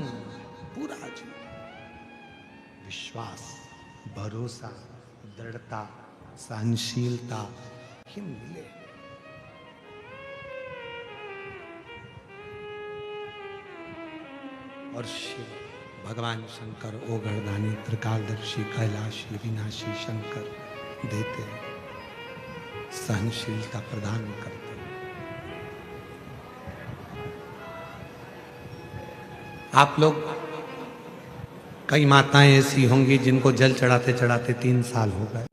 पूरा जीवन। विश्वास, भरोसा, दृढ़ता, सहनशीलता ही मिले। और शिव भगवान शंकर ओगरदानी त्रिकालदर्शी कैलाशी विनाशी शंकर देते हैं, सहनशीलता प्रदान करते हैं। आप लोग, कई माताएं ऐसी होंगी जिनको जल चढ़ाते चढ़ाते 3 साल हो गए,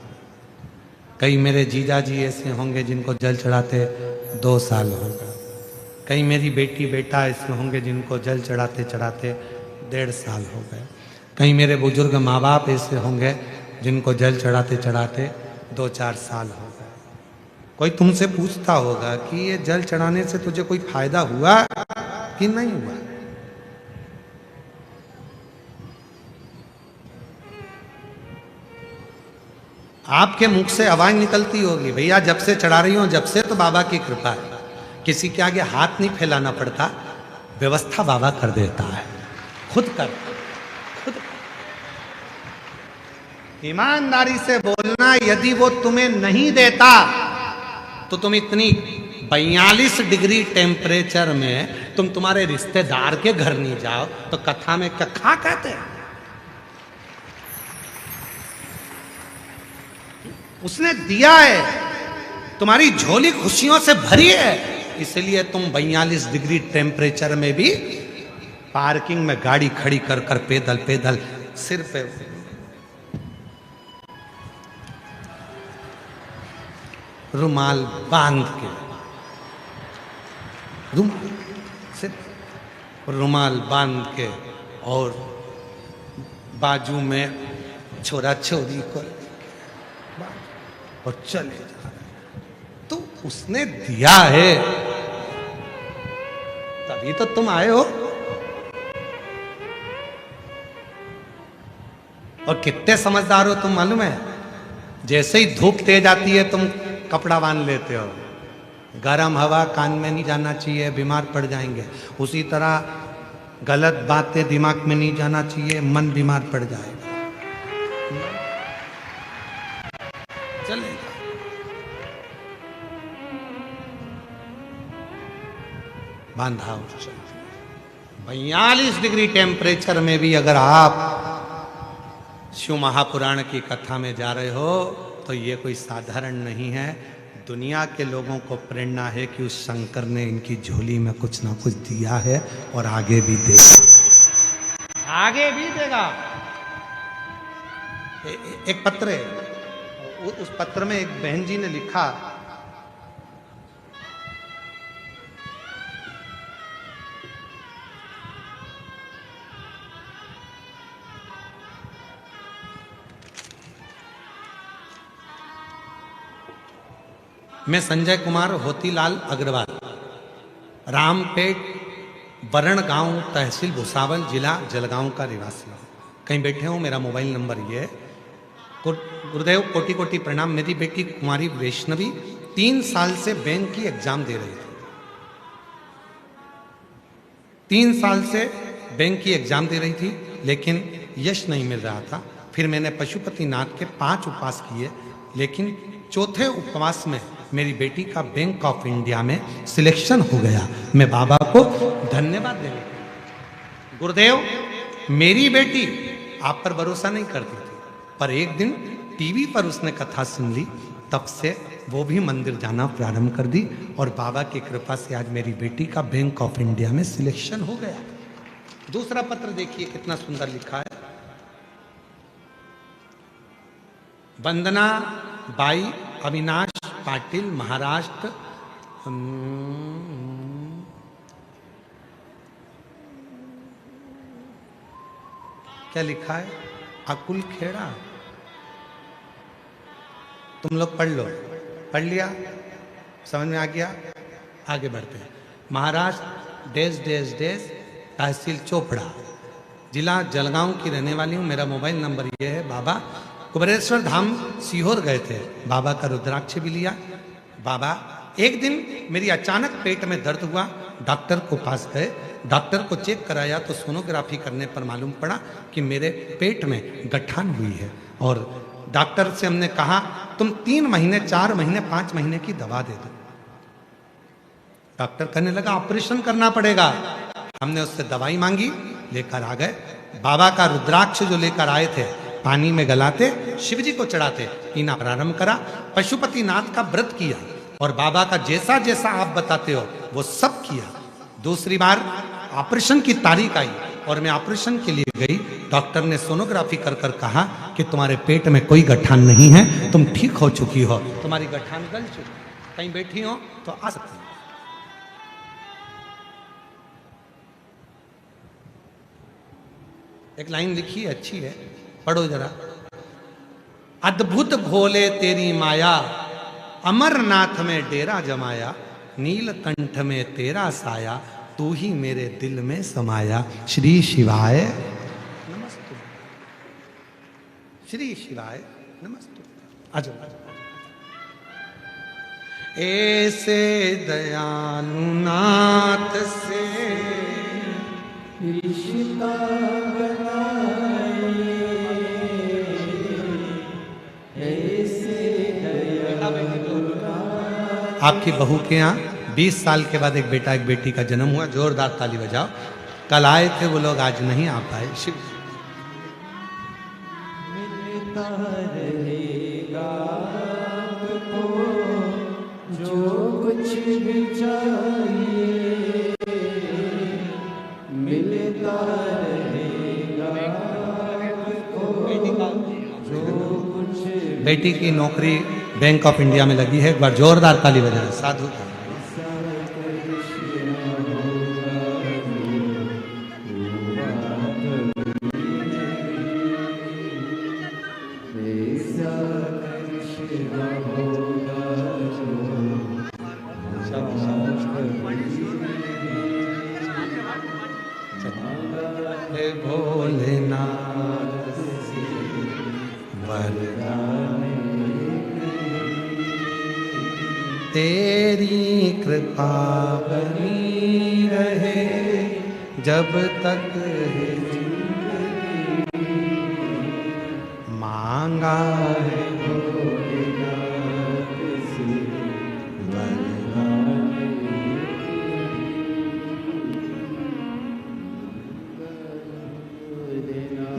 कई मेरे जीजा जी ऐसे होंगे जिनको जल चढ़ाते 2 साल हो गए, कई मेरी बेटी बेटा ऐसे होंगे जिनको जल चढ़ाते चढ़ाते 1.5 साल हो गए, कई मेरे बुजुर्ग माँ बाप ऐसे होंगे जिनको जल चढ़ाते चढ़ाते 2-4 साल हो गए। कोई तुमसे पूछता होगा कि ये जल चढ़ाने से तुझे कोई फायदा हुआ कि नहीं हुआ? आपके मुख से आवाज निकलती होगी, भैया जब से चढ़ा रही हूं, जब से तो बाबा की कृपा है। किसी के आगे हाथ नहीं फैलाना पड़ता, व्यवस्था बाबा कर देता है, खुद कर, खुद। ईमानदारी से बोलना, यदि वो तुम्हें नहीं देता तो तुम इतनी 42 डिग्री टेम्परेचर में तुम तुम्हारे रिश्तेदार के घर नहीं जाओ तो कथा में कखा कहते हैं। उसने दिया है, तुम्हारी झोली खुशियों से भरी है, इसलिए तुम 42 डिग्री टेम्परेचर में भी पार्किंग में गाड़ी खड़ी कर कर पैदल पैदल सिर पे रुमाल बांध के, रुमाल बांध के और बाजू में छोरा छोरी को और चले जा रहे। तो उसने दिया है तभी तो तुम आए हो। और कितने समझदार हो तुम मालूम है? जैसे ही धूप तेज आती है तुम कपड़ा बांध लेते हो, गर्म हवा कान में नहीं जाना चाहिए, बीमार पड़ जाएंगे। उसी तरह गलत बातें दिमाग में नहीं जाना चाहिए, मन बीमार पड़ जाएगा। चलेगा। बांधा और चल। 42 डिग्री टेम्परेचर में भी अगर आप शिव महापुराण की कथा में जा रहे हो तो ये कोई साधारण नहीं है। दुनिया के लोगों को प्रेरणा है कि उस शंकर ने इनकी झोली में कुछ ना कुछ दिया है और आगे भी देगा, आगे भी देगा। एक पत्र है, उस पत्र में एक बहन जी ने लिखा, मैं संजय कुमार होतीलाल अग्रवाल, रामपेट बरण गांव, तहसील भुसावल, जिला जलगांव का निवासी हूँ। कहीं बैठे हूँ, मेरा मोबाइल नंबर ये है। गुरुदेव कोटि कोटि प्रणाम। मेरी बेटी कुमारी वैष्णवी 3 साल से बैंक की एग्जाम दे रही थी। 3 साल से बैंक की एग्जाम दे रही थी, लेकिन यश नहीं मिल रहा था। फिर मैंने पशुपतिनाथ के 5 उपवास किए, लेकिन चौथे उपवास में मेरी बेटी का बैंक ऑफ इंडिया में सिलेक्शन हो गया। मैं बाबा को धन्यवाद देने। गुरुदेव, मेरी बेटी आप पर भरोसा नहीं करती थी, पर एक दिन टीवी पर उसने कथा सुन ली, तब से वो भी मंदिर जाना प्रारंभ कर दी और बाबा की कृपा से आज मेरी बेटी का बैंक ऑफ इंडिया में सिलेक्शन हो गया। दूसरा पत्र देखिए कितना सुंदर लिखा है। वंदना बाई, अविनाश पाटिल, महाराष्ट्र। क्या लिखा है? अकुल खेड़ा। तुम लोग पढ़ लो, पढ़ लिया, समझ में आ गया? आगे बढ़ते हैं। महाराष्ट्र डेस डेस डेस, तहसील चोपड़ा, जिला जलगांव की रहने वाली हूँ। मेरा मोबाइल नंबर ये है। बाबा कुबेरेश्वर धाम सीहोर गए थे, बाबा का रुद्राक्ष भी लिया। बाबा, एक दिन मेरी अचानक पेट में दर्द हुआ, डॉक्टर को पास गए, डॉक्टर को चेक कराया तो सोनोग्राफी करने पर मालूम पड़ा कि मेरे पेट में गठान हुई है। और डॉक्टर से हमने कहा तुम 3 महीने, 4 महीने, 5 महीने की दवा दे दो। डॉक्टर कहने लगा ऑपरेशन करना पड़ेगा। हमने उससे दवाई मांगी, लेकर आ गए। बाबा का रुद्राक्ष जो लेकर आए थे, पानी में गलाते, शिव जी को चढ़ाते, पीना प्रारंभ करा। पशुपतिनाथ का व्रत किया और बाबा का जैसा जैसा आप बताते हो वो सब किया। दूसरी बार ऑपरेशन की तारीख आई और मैं ऑपरेशन के लिए गई। डॉक्टर ने सोनोग्राफी कर कर कहा कि तुम्हारे पेट में कोई गठान नहीं है, तुम ठीक हो चुकी हो, तुम्हारी गठान गल चुकी, कहीं बैठी हो तो आ सकती हो। एक लाइन लिखी है, अच्छी है, पढ़ो जरा। अद्भुत भोले तेरी माया, अमरनाथ में डेरा जमाया, नीलकंठ में तेरा साया, तू ही मेरे दिल में समाया। श्री शिवाय नमस्तु, श्री शिवाय नमस्तु। आजो ऐसे दयालु नाथ से रिश्ता आपकी बहू के यहाँ 20 साल के बाद एक बेटा एक बेटी का जन्म हुआ। जोरदार ताली बजाओ। कल आए थे वो लोग, आज नहीं आ पाए। शिव मिलता रहेगा आपको जो कुछ भी चाहिए, मिलता रहेगा आपको जो कुछ। बेटी की नौकरी बैंक ऑफ इंडिया में लगी है। एक बार जोरदार ताली बजाएं। साधु भोलेनाथ वरदान तेरी कृपा बनी रहे जब तक है जिंदगी, मांगा है भोलेनाथ से वरदान।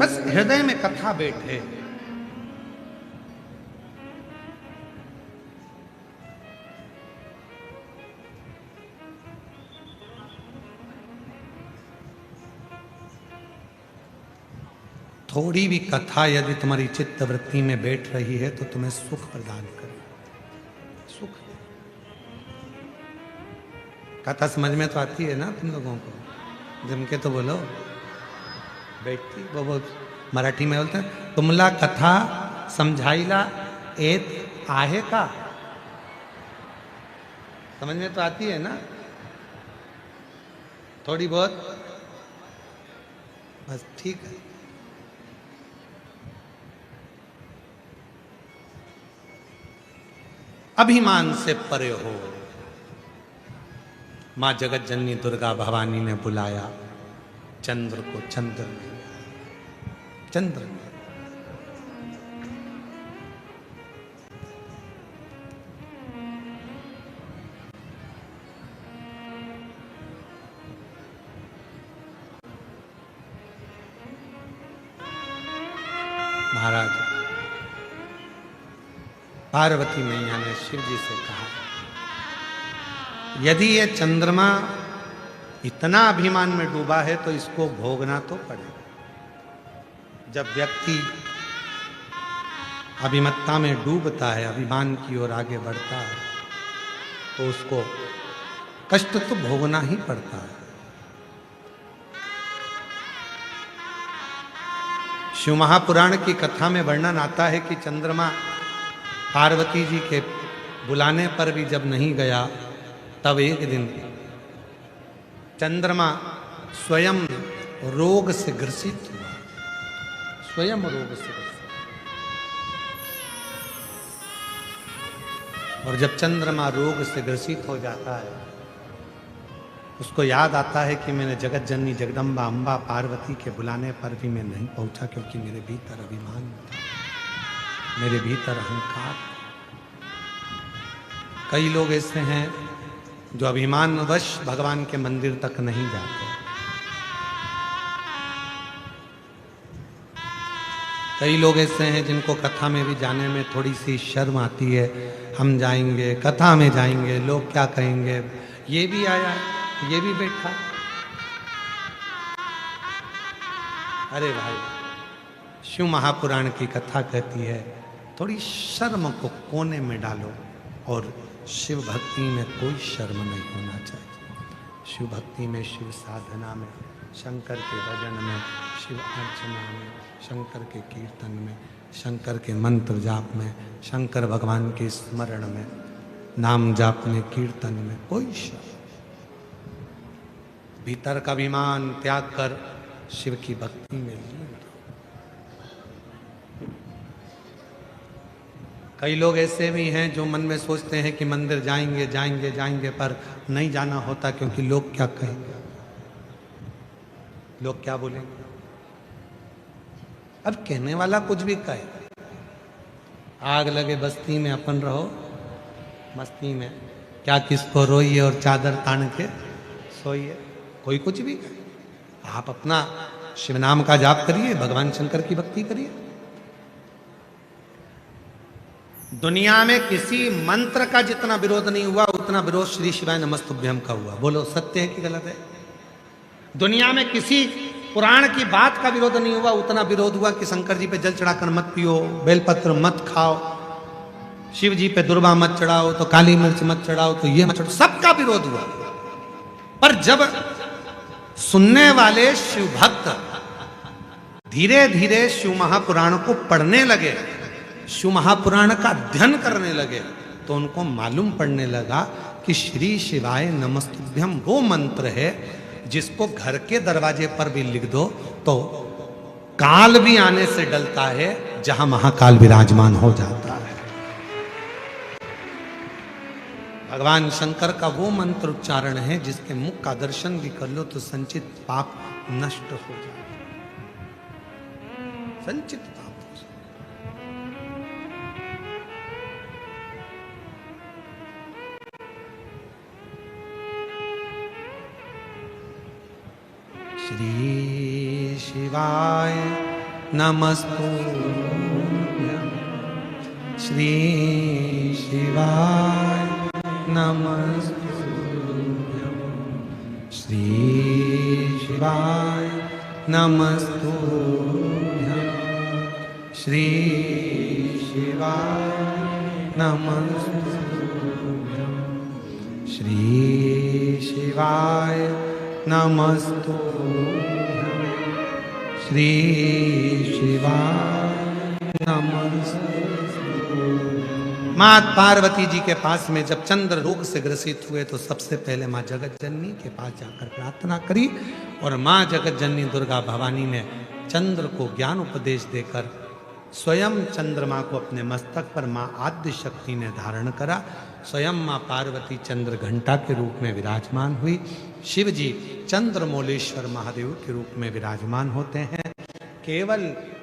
बस हृदय में कथा बैठे। थोड़ी भी कथा यदि तुम्हारी चित्त वृत्ति में बैठ रही है तो तुम्हें सुख प्रदान करे, सुख। कथा समझ में तो आती है ना तुम लोगों को? जम के तो बोलो। बैठती वो मराठी में बोलते हैं, तुमला कथा समझाईला एत आहे का? समझ में तो आती है ना थोड़ी बहुत? बस ठीक है। अभिमान से परे हो। मां जगत जननी दुर्गा भवानी ने बुलाया चंद्र को, चंद्र महाराज पार्वती मैया ने शिव जी से कहा, यदि ये चंद्रमा इतना अभिमान में डूबा है तो इसको भोगना तो पड़ेगा। जब व्यक्ति अभिमत्ता में डूबता है, अभिमान की ओर आगे बढ़ता है, तो उसको कष्ट तो भोगना ही पड़ता है। शिव महापुराण की कथा में वर्णन आता है कि चंद्रमा पार्वती जी के बुलाने पर भी जब नहीं गया, तब एक दिन चंद्रमा स्वयं रोग से ग्रसित हुआ, स्वयं रोग से ग्रसित। और जब चंद्रमा रोग से ग्रसित हो जाता है, उसको याद आता है कि मैंने जगत जननी जगदम्बा अम्बा पार्वती के बुलाने पर भी मैं नहीं पहुंचा, क्योंकि मेरे भीतर अभिमान था, मेरे भीतर अहंकार। कई लोग ऐसे हैं जो अभिमानवश भगवान के मंदिर तक नहीं जाते। कई लोग ऐसे हैं जिनको कथा में भी जाने में थोड़ी सी शर्म आती है। हम जाएंगे, कथा में जाएंगे, लोग क्या कहेंगे, ये भी आया, ये भी बैठा। अरे भाई, शिव महापुराण की कथा कहती है थोड़ी शर्म को कोने में डालो, और शिव भक्ति में कोई शर्म नहीं होना चाहिए। शिव भक्ति में, शिव साधना में, शंकर के भजन में, शिव अर्चना में, शंकर के कीर्तन में, शंकर के मंत्र जाप में, शंकर भगवान के स्मरण में, नाम जाप में, कीर्तन में कोई शर्म। भीतर का अभिमान त्याग कर शिव की भक्ति में लीन। कई लोग ऐसे भी हैं जो मन में सोचते हैं कि मंदिर जाएंगे जाएंगे जाएंगे, पर नहीं जाना होता, क्योंकि लोग क्या कहेंगे, लोग क्या बोलेंगे। अब कहने वाला कुछ भी कहे, आग लगे बस्ती में अपन रहो मस्ती में, क्या किसको रोइए और चादर तान के सोइए। कोई कुछ भी कहे, आप अपना शिव नाम का जाप करिए, भगवान शंकर की भक्ति करिए। दुनिया में किसी मंत्र का जितना विरोध नहीं हुआ, उतना विरोध श्री शिवाय नमस्तुभ्यम का हुआ। बोलो सत्य है कि गलत है? दुनिया में किसी पुराण की बात का विरोध नहीं हुआ, उतना विरोध हुआ कि शंकर जी पे जल चढ़ाकर मत पियो, बेलपत्र मत खाओ, शिव जी पे दुर्वा मत चढ़ाओ, तो काली मिर्च मत चढ़ाओ, तो ये मत चढ़ाओ, सबका विरोध हुआ। पर जब सुनने वाले शिव भक्त धीरे धीरे शिव महापुराण को पढ़ने लगे, शिव महापुराण का अध्ययन करने लगे, तो उनको मालूम पड़ने लगा कि श्री शिवाय नमस्तुभ्यम वो मंत्र है जिसको घर के दरवाजे पर भी लिख दो तो काल भी आने से डलता है, जहां महाकाल विराजमान हो जाता है। भगवान शंकर का वो मंत्र उच्चारण है जिसके मुख का दर्शन भी कर लो तो संचित पाप नष्ट हो जाए, संचित पाप। श्री शिवाय नमस्तुभ्यं श्री शिवाय नमस्तुभ्यं श्री शिवाय नमस्तुभ्यं श्री शिवाय नमस्तुभ्यं श्री शिवाय नमस्तुभ्यं श्री शिवाय नमस्तुभ्यं। माँ पार्वती जी के पास में जब चंद्र रोग से ग्रसित हुए तो सबसे पहले माँ जगत जननी के पास जाकर प्रार्थना करी और माँ जगत जननी दुर्गा भवानी ने चंद्र को ज्ञान उपदेश देकर स्वयं चंद्रमा को अपने मस्तक पर माँ आद्य शक्ति ने धारण करा। स्वयं माँ पार्वती चंद्र घंटा के रूप में विराजमान हुई। शिव जी चंद्रमौलेश्वर महादेव के रूप में विराजमान होते हैं। केवल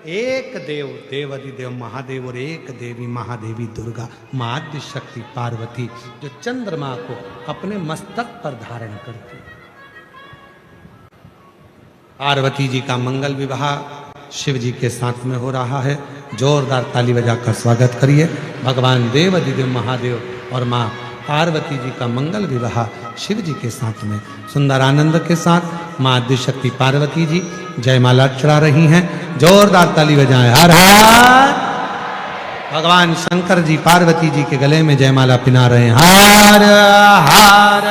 एक देव देवाधिदेव महादेव और एक देवी महादेवी दुर्गा माँ आद्य शक्ति पार्वती जो चंद्रमा को अपने मस्तक पर धारण करती। पार्वती जी का मंगल विवाह शिव जी के साथ में हो रहा है। जोरदार ताली बजाकर स्वागत करिए। भगवान देवाधिदेव महादेव और माँ पार्वती जी का मंगल विवाह शिव जी के साथ में सुंदर आनंद के साथ माँ आद्य शक्ति पार्वती जी जयमाला चढ़ा रही हैं। जोरदार ताली बजाएं। हर हर। भगवान शंकर जी पार्वती जी के गले में जयमाला पिना रहे हैं। हर हर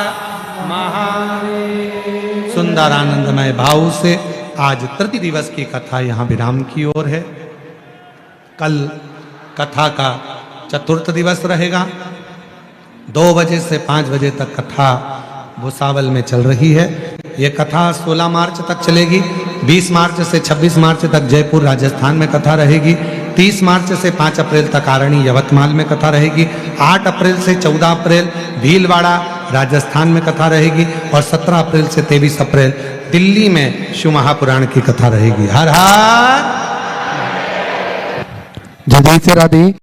महादेव। सुंदर आनंदमय भाव से आज तृतीय दिवस की कथा यहाँ विराम की ओर है। कल कथा का चतुर्थ दिवस रहेगा। 2 बजे से 5 बजे तक कथा भुसावल में चल रही है। ये कथा 16 मार्च तक चलेगी। 20 मार्च से 26 मार्च तक जयपुर राजस्थान में कथा रहेगी। 30 मार्च से 5 अप्रैल तक आरणी यवतमाल में कथा रहेगी। 8 अप्रैल से 14 अप्रैल भीलवाड़ा राजस्थान में कथा रहेगी और 17 अप्रैल से 23 अप्रैल दिल्ली में शिव महापुराण की कथा रहेगी। हर हर। जय जय से राधे।